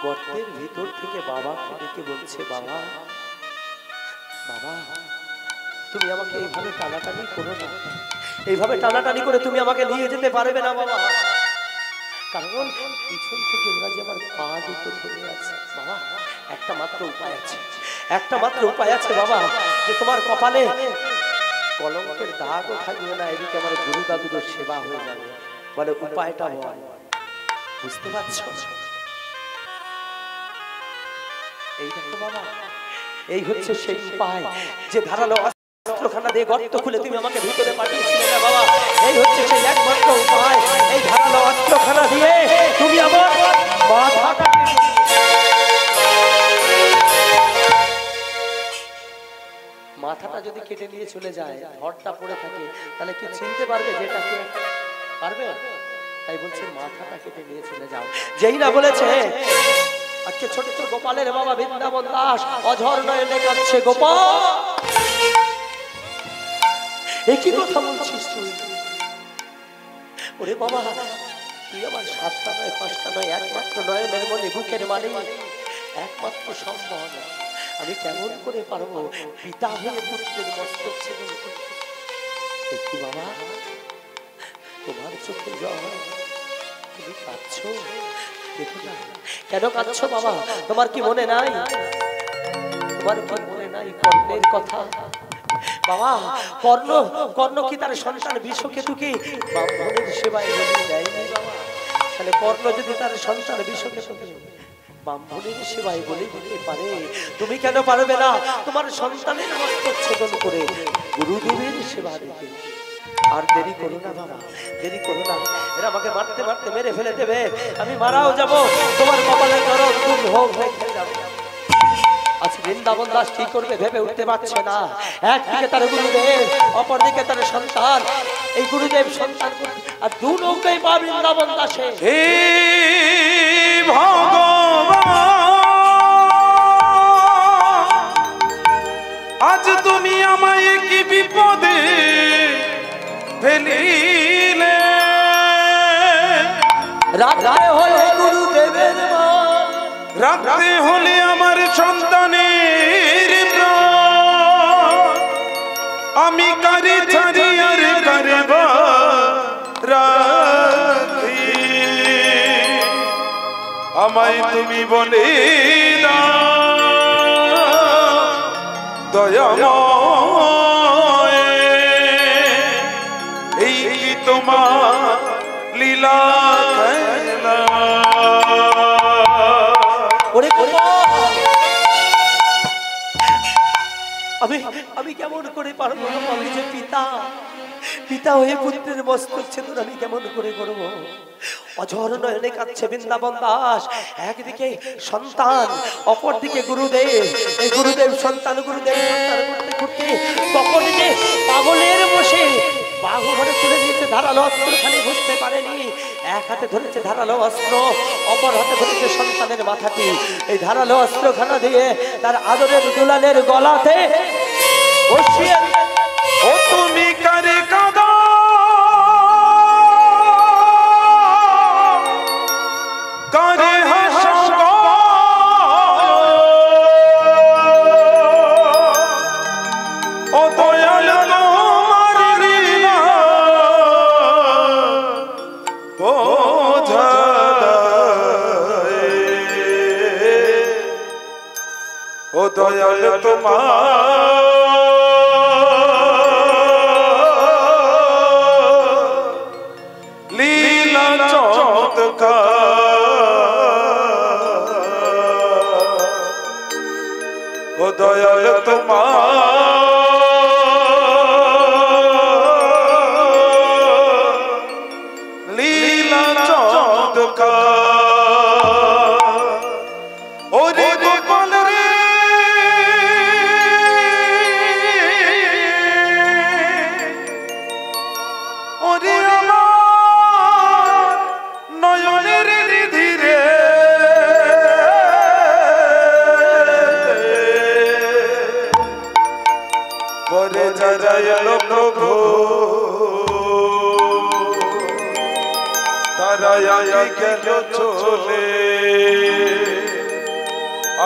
B: গর্তের ভিতর থেকে বাবাকে ডেকে বলছে, বাবা বাবা তুমি আমাকে এইভাবে টানাটানি করো না, এইভাবে টানাটানি করে তুমি আমাকে নিয়ে যেতে পারবে না বাবা, কারণ পিছন থেকে ওরা যে আমার পা দুটো ধরে আছে। বাবা একটা মাত্র উপায় আছে, একটা মাত্র উপায় আছে বাবা, যে তোমার কপালে কলঙ্কের দাগও থাকবে না, এদিকে আমার গুরু দাদুদের সেবা হয়ে যাবে। বলে উপায়টা হয়, বুঝতে পারছো? এই দেখো বাবা, এই হচ্ছে সেই উপায় যে ধারালো অস্ত্রখানা দিয়ে গর্ত খুলে তুমি আমাকে ভিতরে পাঠিয়েছিলে না বাবা। এই হচ্ছে সেই একমাত্র উপায়, এই ধারালো অস্ত্রখানা দিয়ে তুমি আমার মাথাটা মাথাটা যদি কেটে নিয়ে চলে যায়, ধরটা পড়ে থাকে, তাহলে কি চিনতে পারবে যেটাকে? পারবে? তাই বলছে মাথাটা কেটে নিয়ে চলে যাও। যেই না বলেছে আজকে ছোট ছোট গোপালের বাবা বৃন্দাবন দাস অঝর নয়নে কাঁদছে, গোপাল একই কথা বলছিস তুই? ওরে বাবা তুই আমার 7টা নয় 5টা নয় একমাত্র নয়নের মনে বুকের মানে একমাত্র সম্বল, আমি কেমন করে পারবো পিতা হয়ে পুত্রের মস্তক ছেড়ে একটু? বাবা তোমার চোখে জল, তুমি কাঁদছো, কেন কাঁদছো বাবা? তোমার কি মনে নাই, তোমার কি মনে নাই কর্ণের কথা? বাবা কর্ণ, কর্ণ কি তার সন্তান বিষকেতুকে ব্রাহ্মণের সেবায় বলি দেয়নি বাবা? তাহলে কর্ণ যদি তার সন্তান বিষকেতুকে ব্রাহ্মণের সেবায় বলি দিতে পারে, তুমি কেন পারবে না তোমার সন্তানের মস্তক ছেদন করে গুরুদেবের সেবা দিতে? আর দেরি করো না বাবা, দেরি করো না, এরা আমাকে মারতে মারতে মেরে ফেলে দেবে, আমি মারাও যাব, তোমার কপালে নরক দুধ হোক হয়ে খেয়ে যাবে। আজ বৃন্দাবন দাস কি করবে ভেবে উঠতে পারছে না। একদিকে তার গুরুদেব, অপরদিকে তার সন্তান, এই গুরুদেব সন্তান আর দু নৌকায় পা বৃন্দাবন দাসে।
A: হে ভগবান আজ তুমি আমায় কি বিপদে ফেলিলে,
B: রাতে হলে গুরুদেবের
A: রাতে হলে আমার সন্তানের প্রাণ, আমি কারে ছাড়ি আর কারে রাখি, আমায় তুমি বলে দাও দয়াময়, এই কি তোমার লীলা খেলা?
B: আমি কেমন করে পারবো? আমি যে পিতা, পিতা হয়ে পুত্রের মস্তক ছেদন আমি কেমন করে করবো? অঝর নয়নে কাঁদছে বৃন্দাবন দাস, একদিকে সন্তান অপরদিকে গুরুদেব, এই গুরুদেব সন্তান গুরুদেব সন্তান করতে করতে তখন যে পাগলের বসে বাহু ঘরে তুলে নিয়েছে ধারালো অস্ত্র, খালি বুঝতে পারেনি, এক হাতে ধরেছে ধারালো অস্ত্র, অপর হাতে ধরেছে সন্তানের মাথাটি, এই ধারালো অস্ত্রখানা দিয়ে তার আদরের দুলালের গলাতে বসিয়ে,
A: ও তুমি কারে কাঁদো কারে হাসো গো, ও দয়াল তোমার লীলা বোঝা দায়, ও দয়াল তোমার লীলা চমৎকার, ও দয়াল তোমার লীলা চমৎকার, ওরে গোপাল রে ওরে আমার নয়নের ধীরে পরে যারা প্রভু তারা আগে গেল চলে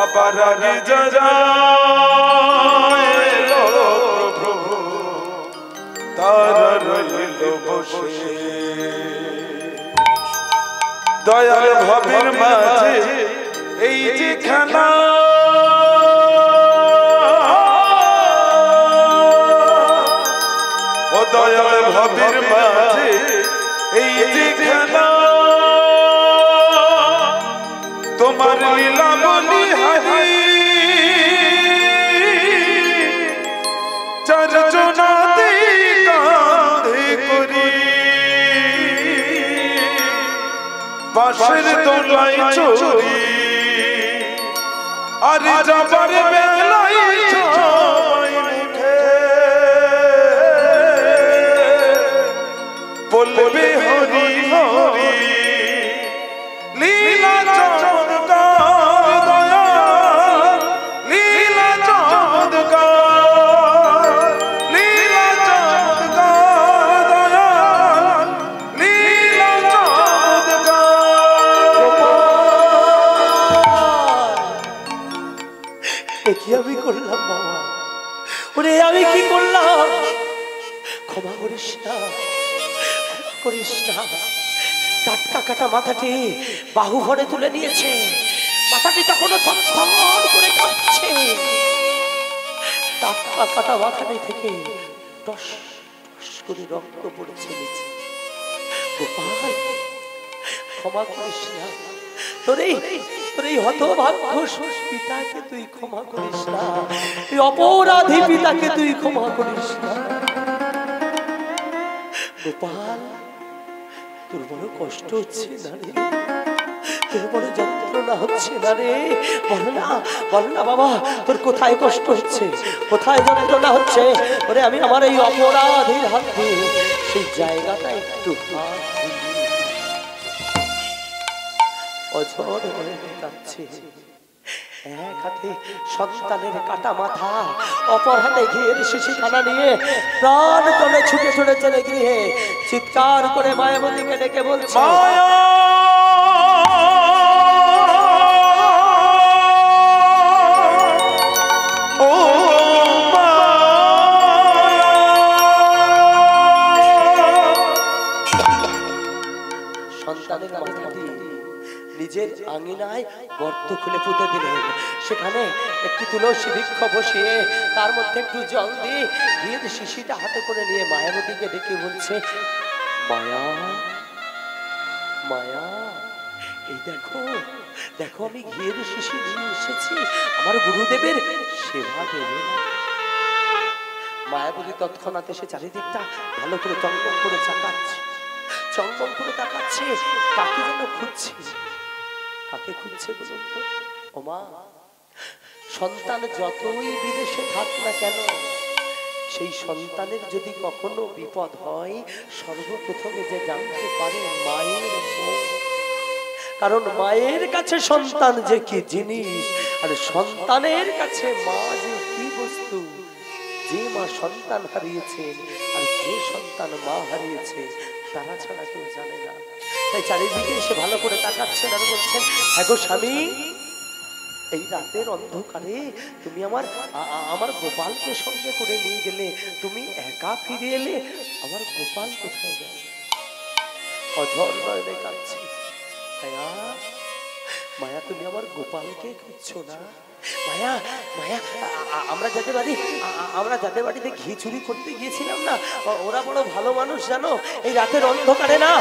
A: আবার আগে যারা এলো প্রভু তারা রইল বসে দয়াল ভবের মাঝে এই যে খানা ও দয়াল ভবের মাঝে এই যে খানা তোমার লীলা বলি হারি চারজনাতে কাঁধে করি বাঁশের দোলাই চড়ি আর যাবার বেলায় সবাই মুখে বলবে হরি হরি লীলা চমৎকার দয়াল লীলা চমৎকার লীলা চমৎকার দয়াল লীলা
B: চমৎকার। কি আমি করলাম বাবা, ওরে আমি কি করলাম? ক্ষমা করিস না, ক্ষমা করিস না। টাটকা কাটা মাথাটি বাহু ভরে তুলে নিয়েছে, মাথাটি তখনও থরথর করে কাঁপছে। টাটকা কাটা মাথাটি থেকে টস টস করে রক্ত পড়েছে নিচে। গোপাল, ক্ষমা করিস না, তোর এই হতভাগ্য পিতাকে তুই ক্ষমা করিস না, এই অপরাধী পিতাকে তুই ক্ষমা করিস না। গোপাল, তোর বড় কষ্ট হচ্ছে না রে, তোর বড় যন্ত্রণা হচ্ছে না রে? বল না, বল না বাবা, তোর কোথায় কষ্ট হচ্ছে, কোথায় যন্ত্রণা হচ্ছে? ওরে আমি আমার এই অপরাধীর হাত দিয়ে সেই জায়গাটা একটু অঝর হয়ে কাঁদছে। এক হাতে সন্তানের কাটা মাথা, অপর হাতে ঘিয়ের শিশিখানা নিয়ে প্রাণ করে ছুটে ছুটে চলে গৃহে, চিৎকার করে মায়াবতীকে ডেকে বলছে, সন্তানের মাথাটি নিজের আঙিনায় গর্ত খুলে পুঁতে দিলেন। সেখানে একটি তুলসী বৃক্ষ বসিয়ে তার মধ্যে একটু জল দিয়ে ঘিয়ের শিশিটা হাতে করে নিয়ে মায়াবতীকে ডেকে বলছে, মায়া মায়া, এই দেখো দেখো, আমি ঘিয়ের শিশি নিয়ে এসেছি, আমার গুরুদেবের সেবা দেবে। মায়াবতী তৎক্ষণাৎ এসে চারিদিকটা ভালো করে চঙ্গম করে চাকাচ্ছে, চঙ্গম করে তাকাচ্ছে, কাকে যেন খুঁজছে। কাকে খুঁজছে বলুন তো? ও মা, সন্তান যতই বিদেশে থাক না কেন, সেই সন্তানের যদি কখনো বিপদ হয়, সর্বপ্রথমে যে জানতে পারে মায়ের মুখ। কারণ মায়ের কাছে সন্তান যে কি জিনিস, আর সন্তানের কাছে মা যে কি বস্তু। যে মা সন্তান হারিয়েছেন আর যে সন্তান মা হারিয়েছে, তারা ছাড়া কেউ জানে না। তাই চারিদিকে এসে ভালো করে তাকাচ্ছেন আর বলছেন, হ্যাঁ গো স্বামী, এই রাতের অন্ধকারে তুমি আমার গোপালকে সঙ্গে করে নিয়ে গেলে, তুমি একা ফিরে এলে, আমার গোপাল কোথায় গেল? অঝর নয়নে কাঁদছে। মায়া মায়া, তুমি আমার গোপালকে খুঁজছো না? মায়া মায়া, আমরা যাদের বাড়িতে ঘি চুরি করতে গিয়েছিলাম না, ওরা বড় ভালো মানুষ জানো। এই রাতের অন্ধকারে না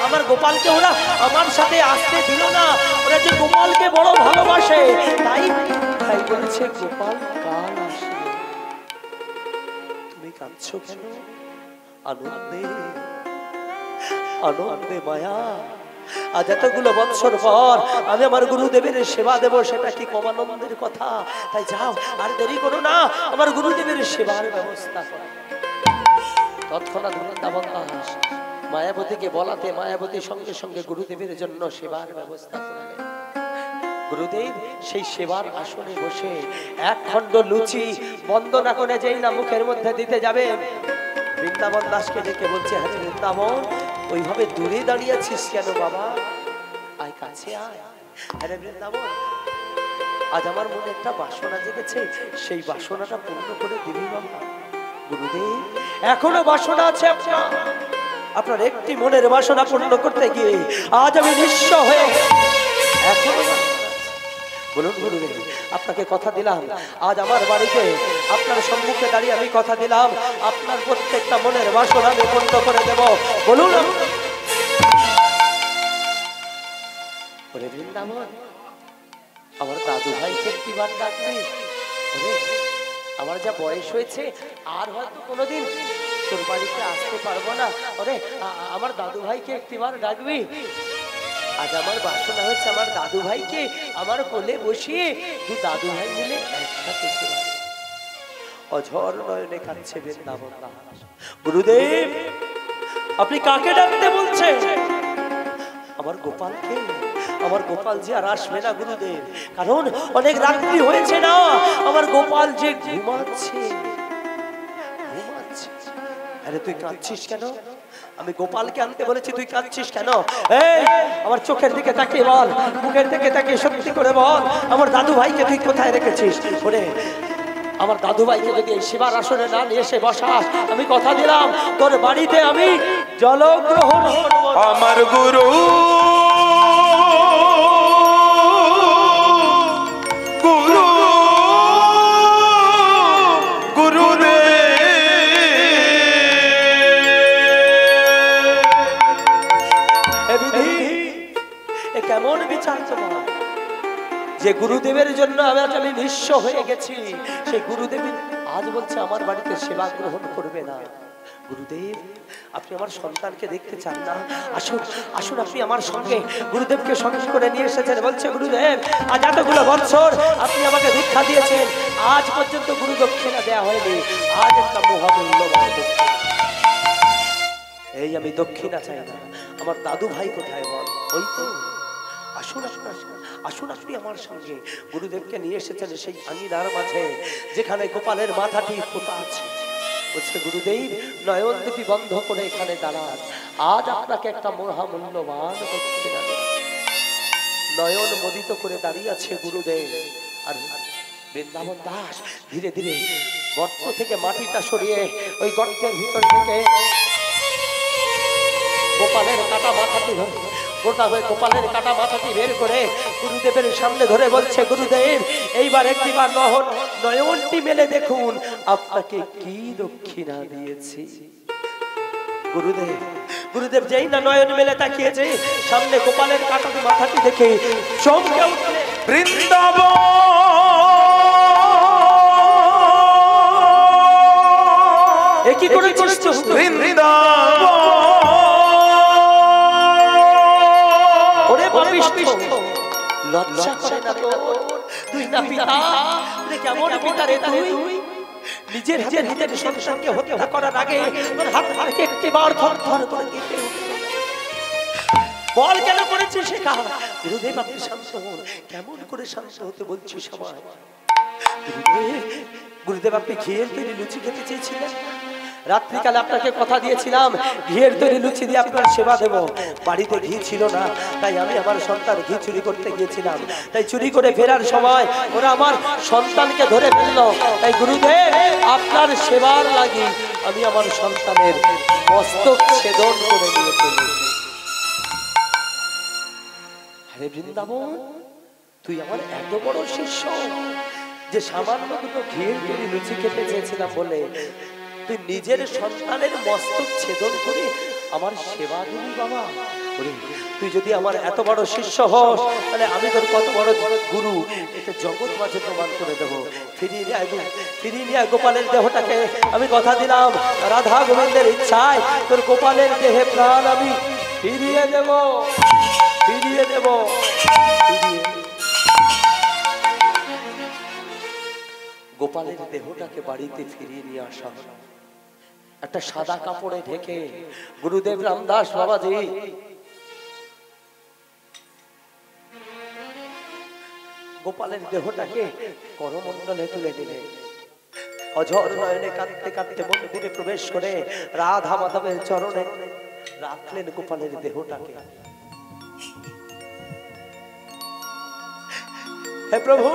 B: আমার গোপালকে ওরা আমার সাথে আসতে দিল না। ওরা যে গোপালকে বড় ভালোবাসে, তাই বলেছে গোপাল কাল আসবে। তুমি কাঁদছো কেন? আনন্দে আনন্দে মায়া, আজ এতগুলো বৎসর পর আমি আমার গুরুদেবের সেবা দেব, সেটা কি কম আনন্দের কথা? তাই যাও, আর দেরি করো না, আমার গুরুদেবের সেবার ব্যবস্থা করো। তৎক্ষণাৎ বৃন্দাবন দাস মায়াবতীকে বলাতে মায়াবতী সঙ্গে সঙ্গে গুরুদেবের জন্য সেবার ব্যবস্থা করলেন। গুরুদেব সেই সেবার আসনে বসে এক খণ্ড লুচি বন্দনা করে যেই না মুখের মধ্যে দিতে যাবে, বৃন্দাবন দাসকে ডেকে বলছে, হ্যাঁ বৃন্দাবন, ওইভাবে দূরে দাঁড়িয়ে আছিস কেন বাবা? আয় কাছে আয়। আরে বৃন্দাবন, আজ আমার মনে একটা বাসনা জেগেছে, সেই বাসনাটা পূর্ণ করে দিবি বাবা। গুরুদেব, এখনো বাসনা আছে আপনার একটি মনের বাসনা পূর্ণ করতে গিয়ে আজ আমি নিঃস্ব হয়ে এখনো বলুন গুরুদেব, আপনাকে কথা দিলাম আজ আমার বাড়িতে আপনার সম্মুখে দাঁড়িয়ে আমি কথা দিলাম আপনার প্রত্যেকটা মনের বাসনা আমি পূর্ণ করে দেব। বলুন বৃন্দাবন, আমার দাদু ভাইকে একটিবার ডাকবি। আমার যা বয়স হয়েছে আর হয়তো কোনোদিন তোর বাড়িতে আসতে পারবো না। ওরে আমার দাদু ভাইকে একটিবার ডাকবি। আজ আমার বাসনা হচ্ছে আমার দাদু ভাইকে আমার কোলে বসিয়ে দু দাদু ভাই মিলে একসাথে ছিল। অঝর নয়নে কাঁদছে বৃন্দাবন দাস। গুরুদেব, আপনি কাকে ডাকতে বলছেন? আমার গোপালকে। আমার গোপাল যে আর আসবে না গুরুদেব, কারণ অনেক রাত্রি হয়েছে না, আমার গোপাল যে ঘুমাচ্ছে। আরে তুই কাঁদছিস কেন? আমি গোপালকে আনতে বলেছি, তুই কাঁদছিস কেন? এই আমার চোখের দিকে তাকিয়ে বল, মুখের দিকে তাকিয়ে সত্যি করে বল, আমার দাদু ভাইকে তুই কোথায় রেখেছিস? ওরে আমার দাদু ভাইকে যদি এই সেবার আসনে না নিয়ে এসে বসাস, আমি কথা দিলাম তোর বাড়িতে আমি জলগ্রহণ করব।
A: আমার গুরু গুরু গুরুদেব,
B: কেমন বিচার তোমার যে গুরুদেবের জন্য আমি নিঃস্ব হয়ে গেছি, সেই গুরুদেব আজ বলছে আমার বাড়িতে সেবা গ্রহণ করবে না। গুরুদেব, আপনি আমার সন্তানকে দেখতে চান না? আসুন আসুন, আপনি আমার সঙ্গে গুরুদেবকে সঙ্গে করে নিয়ে এসেছেন। বলছে গুরুদেব, আজ এতগুলো বছর আপনি আমাকে দীক্ষা দিয়েছেন, আজ পর্যন্ত গুরু দক্ষিণা দেওয়া হয়নি, আজ একটা মহামূল্যবান দক্ষিণা। এই আমি দক্ষিণা চাই না। আমার দাদু ভাই কোথায় বল? ওই তো। আসুন আসুন আসুন, আপনি আমার সঙ্গে গুরুদেবকে নিয়ে এসেছেন সেই আঙিনার মাঝে যেখানে গোপালের মাথাটি পোতা আছে। বলছে গুরুদেব, নয়ন দুটি বন্ধ করে এখানে দাঁড়ান, আজ আপনাকে একটা মহামূল্যবান দক্ষিণা দেব। নয়ন মোদিত করে দাঁড়িয়ে আছে গুরুদেব। আর বৃন্দাবন দাস ধীরে ধীরে গর্ত থেকে মাটিটা সরিয়ে ওই গর্তের ভিতর থেকে গোপালের কাটা মাথাটি ধরে গোটা হয়ে গোপালের কাটা মাথাটি বের করে গুরুদেবের সামনে ধরে বলছে, গুরুদেব, এইবার একটিবার নয়নটি মেলে দেখুন আপনাকে কি দক্ষিণা দিয়েছি। গুরুদেব গুরুদেব যেই না নয়ন মেলে তাকিয়েছে, সামনে গোপালের কাটা মাথাটি দেখে চমকে উঠলেন।
A: বৃন্দাবন
B: একই করে কষ্ট
A: বৃন্দাবন
B: লজ্জা করে না তোর? তুই না পিতা? কেমন পিতা রে তুই? নিজের হাতে সন্তানকে হত্যা করার আগে তোর হাত থেকে একটিবার থরথর করে কেঁপে উঠল। বল কেন করেছিস সেটা? গুরুদেব, আপনি শান্ত হন। কেমন করে শান্ত হতে বলছি সবাই? গুরুদেব, আপনি ঘিয়ের তৈরি লুচি খেতে চেয়েছিলেন। রাত্রিকালে আপনাকে কথা দিয়েছিলাম ঘিয়ের তৈরি লুচি দিয়ে আপনার সেবা দেব। বাড়িতে ঘি ছিল না, তাই আমি আমার সন্তান ঘি চুরি করতে গিয়েছিলাম। তাই চুরি করে ফেরার সময় ওরা আমার সন্তানকে ধরে ফেলল। তাই গুরুদেব, আপনার সেবার লাগি আমি আমার সন্তানের মস্তক ছেদন করে নিয়ে চলেছি। আরে বৃন্দাবন, তুই আমার এত বড় শিষ্য যে সামান্য দুটো ঘিয়ের তৈরি লুচি খেতে চেয়েছিলাম বলে তুই নিজের সন্তানের মস্তক ছেদন করে আমার সেবা দিবি বাবা? তুই যদি আমার এত বড় শিষ্য হস, তাহলে আমি তোর কত বড় গুরু এটা জগৎ মাঝে প্রমাণ করে দেবো। ফিরিয়ে নিয়ে গোপালের দেহটাকে আমি কথা দিলাম, রাধা গোবিন্দের ইচ্ছায় তোর গোপালের দেহে প্রাণ আমি ফিরিয়ে দেব। গোপালের দেহটাকে বাড়িতে ফিরিয়ে নিয়ে আসা হলো একটা সাদা কাপড়ে ঢেকে। গুরুদেব রামদাস বাবাজি গোপালের দেহটাকে করমণ্ডলে তুলে দিলেন। অঝর নয়নে কাঁদতে কাঁদতে মন্দিরে প্রবেশ করে রাধা মাধবের চরণে রাখলেন গোপালের দেহটাকে। হে প্রভু,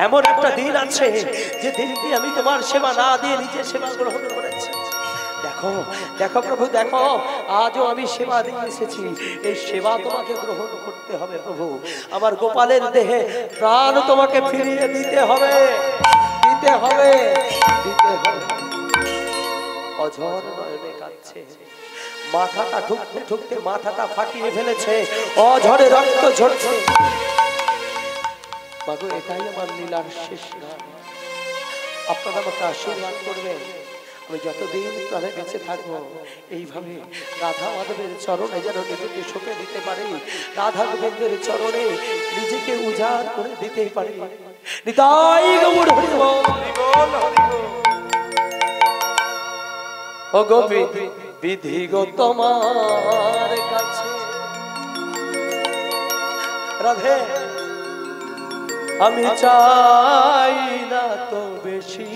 B: এমন একটা দিন আছে যে দিনটি আমি তোমার সেবা না দিয়ে নিজের সেবা গ্রহণ করেছি। দেখো দেখো প্রভু, দেখো আজও আমি সেবা দিয়ে এসেছি, এই সেবা তোমাকে গ্রহণ করতে হবে প্রভু। আমার গোপালের দেহে প্রাণ তোমাকে ফিরিয়ে দিতে হবে, দিতে হবে, দিতে হবে। অঝর নয়নে কাঁদছে, মাথাটা ঠুকতে ঠুকতে মাথাটা ফাটিয়ে ফেলেছে, অঝরে রক্ত ঝরছে। মাগো, এটাই আমার লীলার শেষ গান। আপনারা আমাকে আশীর্বাদ করবেন, আমি যতদিন প্রাণে বেঁচে থাকবো এইভাবে রাধা মাধবের চরণে যেন নিজেকে সঁপে দিতে পারি, রাধা গোবিন্দের চরণে নিজেকে উজাড় করে দিতে পারি। নিতাই গৌর হরি বল। ও গোপী বিধি গো তোমার কাছে, রাধে আমি চাই না তো বেশি,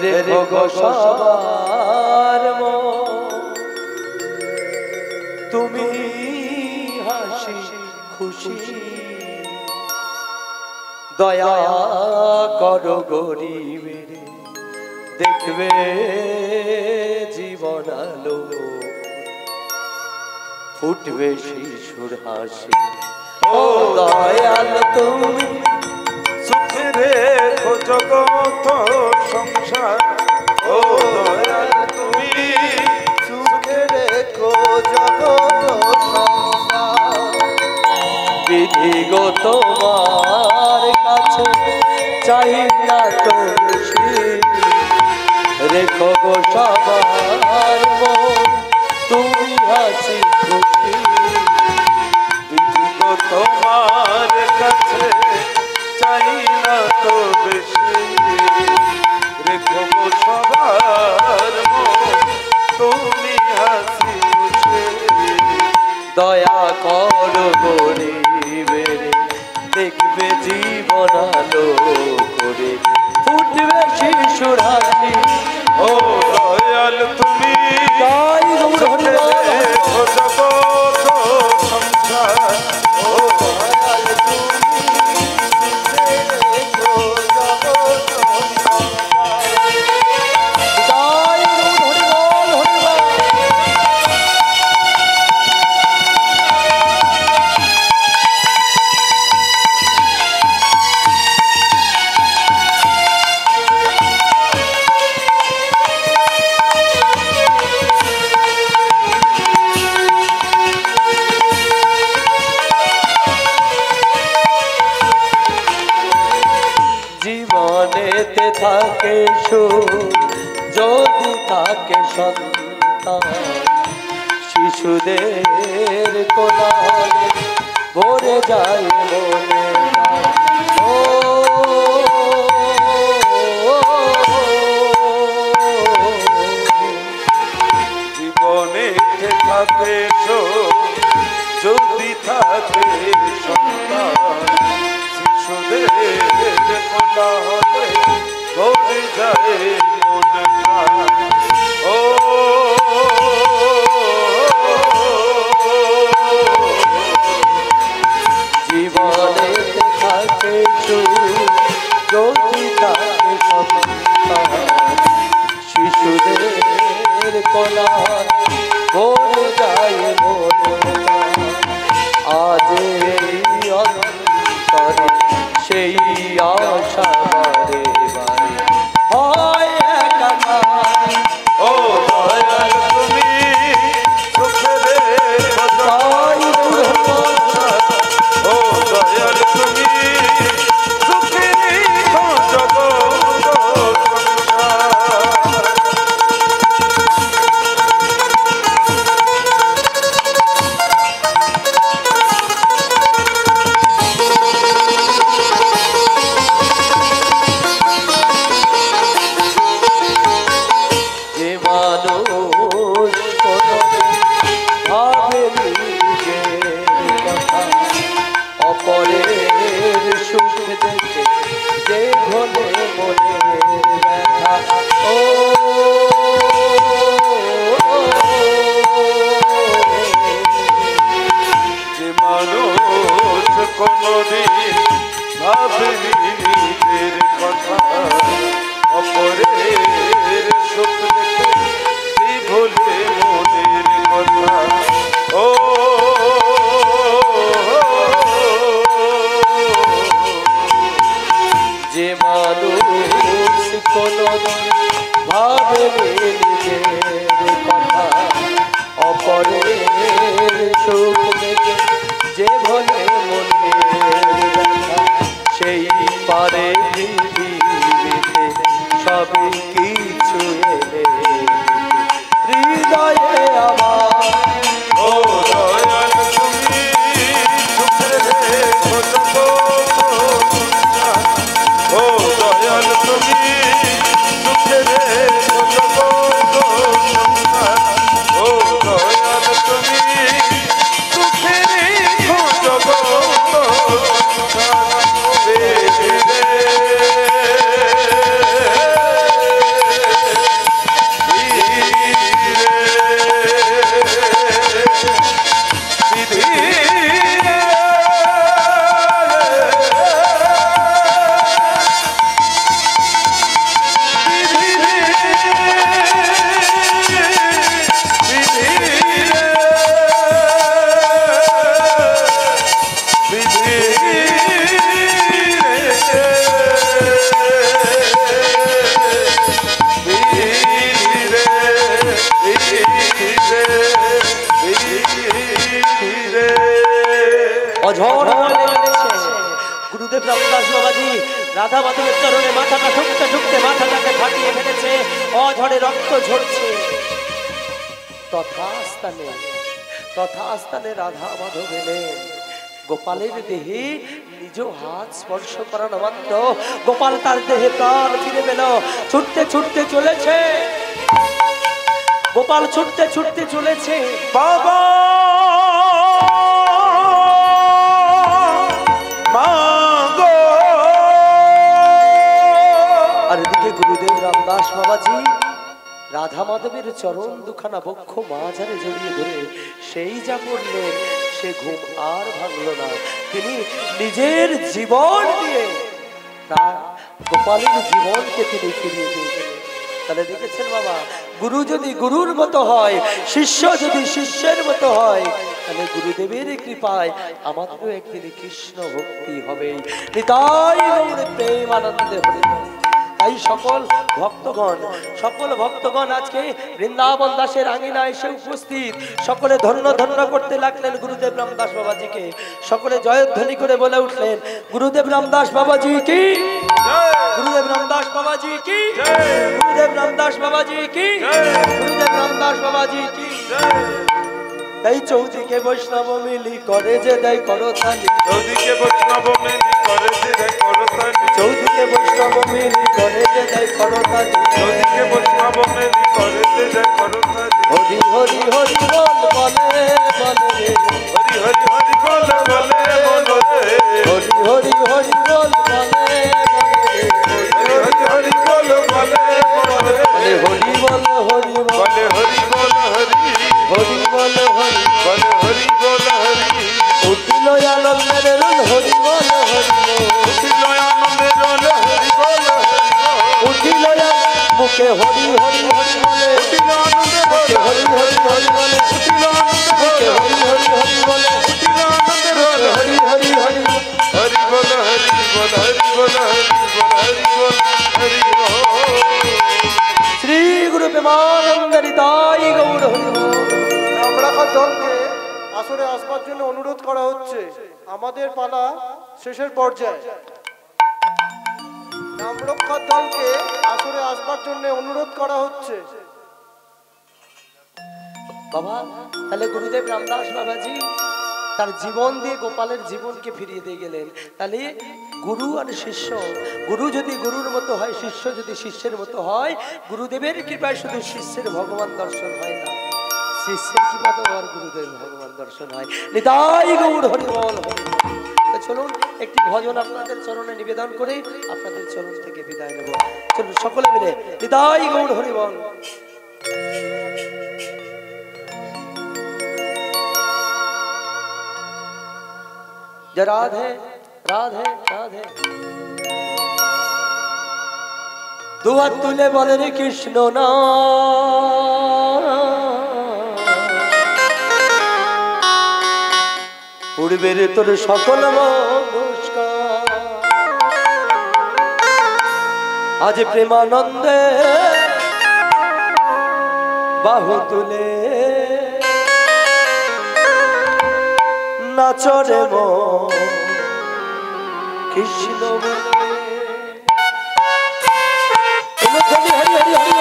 B: রেখো গো সবার মন, তুমি হাসি খুশি, দয়া করো গরিবের, দেখবে জীবন আলো, ফুটবে শিশুর হাসি। ও দয়াল তুমি
A: সুখে রেখো জগৎ সংসার, ও দয়াল তুমি সুখে রেখো জগৎ সংসার।
B: বিধি গো তোমার কাছে চাই না তো বেশি, রেখো গো সবার মন, তুমি হাসি খুশি।
A: বিধি গো তোমার কাছে চাই না তো বেশি, রেখো গো সবার মন, তুমি হাসি খুশি।
B: দয়া করো গরিবের, দেখবে জীবন আলো করে, ফুটবে শিশুর হাসি।
A: ও দয়াল তুমি
B: তাই গৌর হরি বল।
A: রেখো জগৎ সংসার, ও দয়াল তুমি রেখো জগৎ সংসার।
B: তাই গৌর হরি বল, হরি বল। জীবনেতে থাকে সুখ, যদি থাকে সন্তান, শিশুদের কোলাহলে ভরে যায় মনে প্রাণ। ও
A: জীবনে থাকে যদি থাকে সন্তান, শিশুদের কোলাহলে ভরে যায় মন প্রাণ। ও
B: জীবনে থাকে সুখ, যদি থাকে সন্তান, শিশুদের কোলাহলে ভরে যায় মন প্রাণ। আজ এই অন্তরে সেই আশা বারে বারে হয় একাকার।
A: ও দয়াল তুমি সুখে রেখো
B: তাই
A: জগৎ সংসার, ও দয়াল তুমি সুখে রেখো জগৎ সংসার।
B: অঝোর বলে চলেছে। গুরুদেব রামদাস বাবাজি রাধা মাধবের চরণে মাথাটা ঠুকতে ঠুকতে মাথাটাকে ফাটিয়ে ফেলেছে, অঝরে রক্ত ঝরছে। তথাস্থানে রাধা মাধব এলেন। গোপালের দেহে নিজ হাত স্পর্শ করানো মাত্র গোপাল তার দেহে প্রাণ ফিরে পেল। ছুটতে ছুটতে চলেছে গোপাল, ছুটতে ছুটতে চলেছে।
A: বাবা মাগো।
B: আর এদিকে গুরুদেব রামদাস বাবাজি রাধা মাধবের চরণ দুখানা বক্ষ মাঝারে জড়িয়ে ধরে সেই যা পড়লেন, সে ঘুম আর ভাঙল না। তিনি নিজের জীবন দিয়ে গোপালের জীবনকে তিনি ফিরিয়ে দিয়েছেন। তাহলে দেখেছেন বাবা, গুরু যদি গুরুর মতো হয়, শিষ্য যদি শিষ্যের মতো হয়, তাহলে গুরুদেবের কৃপায় আমাদেরও একদিন কৃষ্ণ ভক্তি হবে। নিতাই গৌর প্রেম আনন্দে হরে। তাই সকল ভক্তগণ আজকে বৃন্দাবন দাসের আঙিনা এসে উপস্থিত। সকলে ধন্য ধন্য করতে লাগলেন গুরুদেব রামদাস বাবাজিকে। সকলে জয়ধ্বনি করে বলে উঠলেন, গুরুদেব রামদাস বাবাজি কি, গুরুদেব রামদাস বাবাজি কি, গুরুদেব রামদাস বাবাজি কি, গুরুদেব রামদাস বাবাজি কি। তাই চৌদিকে বৈষ্ণব মিলি করে যে দেয় করতালি,
A: চৌদিকে বৈষ্ণব মিলি করে যে দেয় করতালি,
B: চৌদিকে বৈষ্ণব মিলি করে যে দেয় করতালি,
A: চৌদিকে বৈষ্ণব মিলি করে যে দেয় করতালি।
B: হরি হরি হরি বল বলে বলে,
A: হরি হরি হরি বল বলে বলে,
B: হরি হরি হরি বল বলে বলে,
A: হরি হরি বল বলে বলে,
B: হরি বল হরি
A: বলে হরি বল হরি,
B: হরি বল হরি
A: বলে হরি বল হরি।
B: উঠিল আনন্দের রোল হরি বল হরি,
A: উঠিল আনন্দের রোল হরি বল হরি,
B: উঠিল মুখে হরি হরি হরি বলে,
A: উঠিল আনন্দের রোল
B: হরি হরি হরি বলে,
A: উঠিল আনন্দের
B: মুখে
A: রোল
B: হরি হরি হরি বলে,
A: উঠিল আনন্দের রোল
B: হরি হরি হরি
A: হরি বল হরি বল হরি বল হরি বল হরি বল হরি বল।
B: শ্রী গুরু প্রেমানন্দ হৃদয় গৌর হরি বল।
C: নামরাখার দলকে আসরে আসবার জন্য অনুরোধ করা হচ্ছে। আমাদের পালা শেষের পর্যায়ে। নামরক্ষার দলকে আসরে আসবার জন্য অনুরোধ করা হচ্ছে।
B: বাবা, তাহলে গুরুদেব রামদাস বাবাজি তার জীবন দিয়ে গোপালের জীবনকে ফিরিয়ে দিয়ে গেলেন। তাহলে গুরু আর শিষ্য, গুরু যদি গুরুর মতো হয়, শিষ্য যদি শিষ্যের মতো হয়, গুরুদেবের কৃপায় শুধু শিষ্যের ভগবান দর্শন হয় না, শিষ্যের কৃপাতেও আর গুরুদেব ভগবান দর্শন হয়। নিতাই গৌর হরি বল হরি। চলুন একটি ভজন আপনাদের চরণে নিবেদন করে আপনাদের চরণ থেকে বিদায় নেব। চলুন সকলে মিলে নিতাই গৌর হরি বল। রাধে রাধে রাধে। দুহাত তুলে বলে রে কৃষ্ণ না, পূর্বের তোর সকল নমস্কার, আজ প্রেমানন্দে বাহু তুলে নাচরে মন কৃষ্ণ বলে। হরি হরি হরি হরি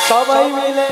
B: সবাই মিলে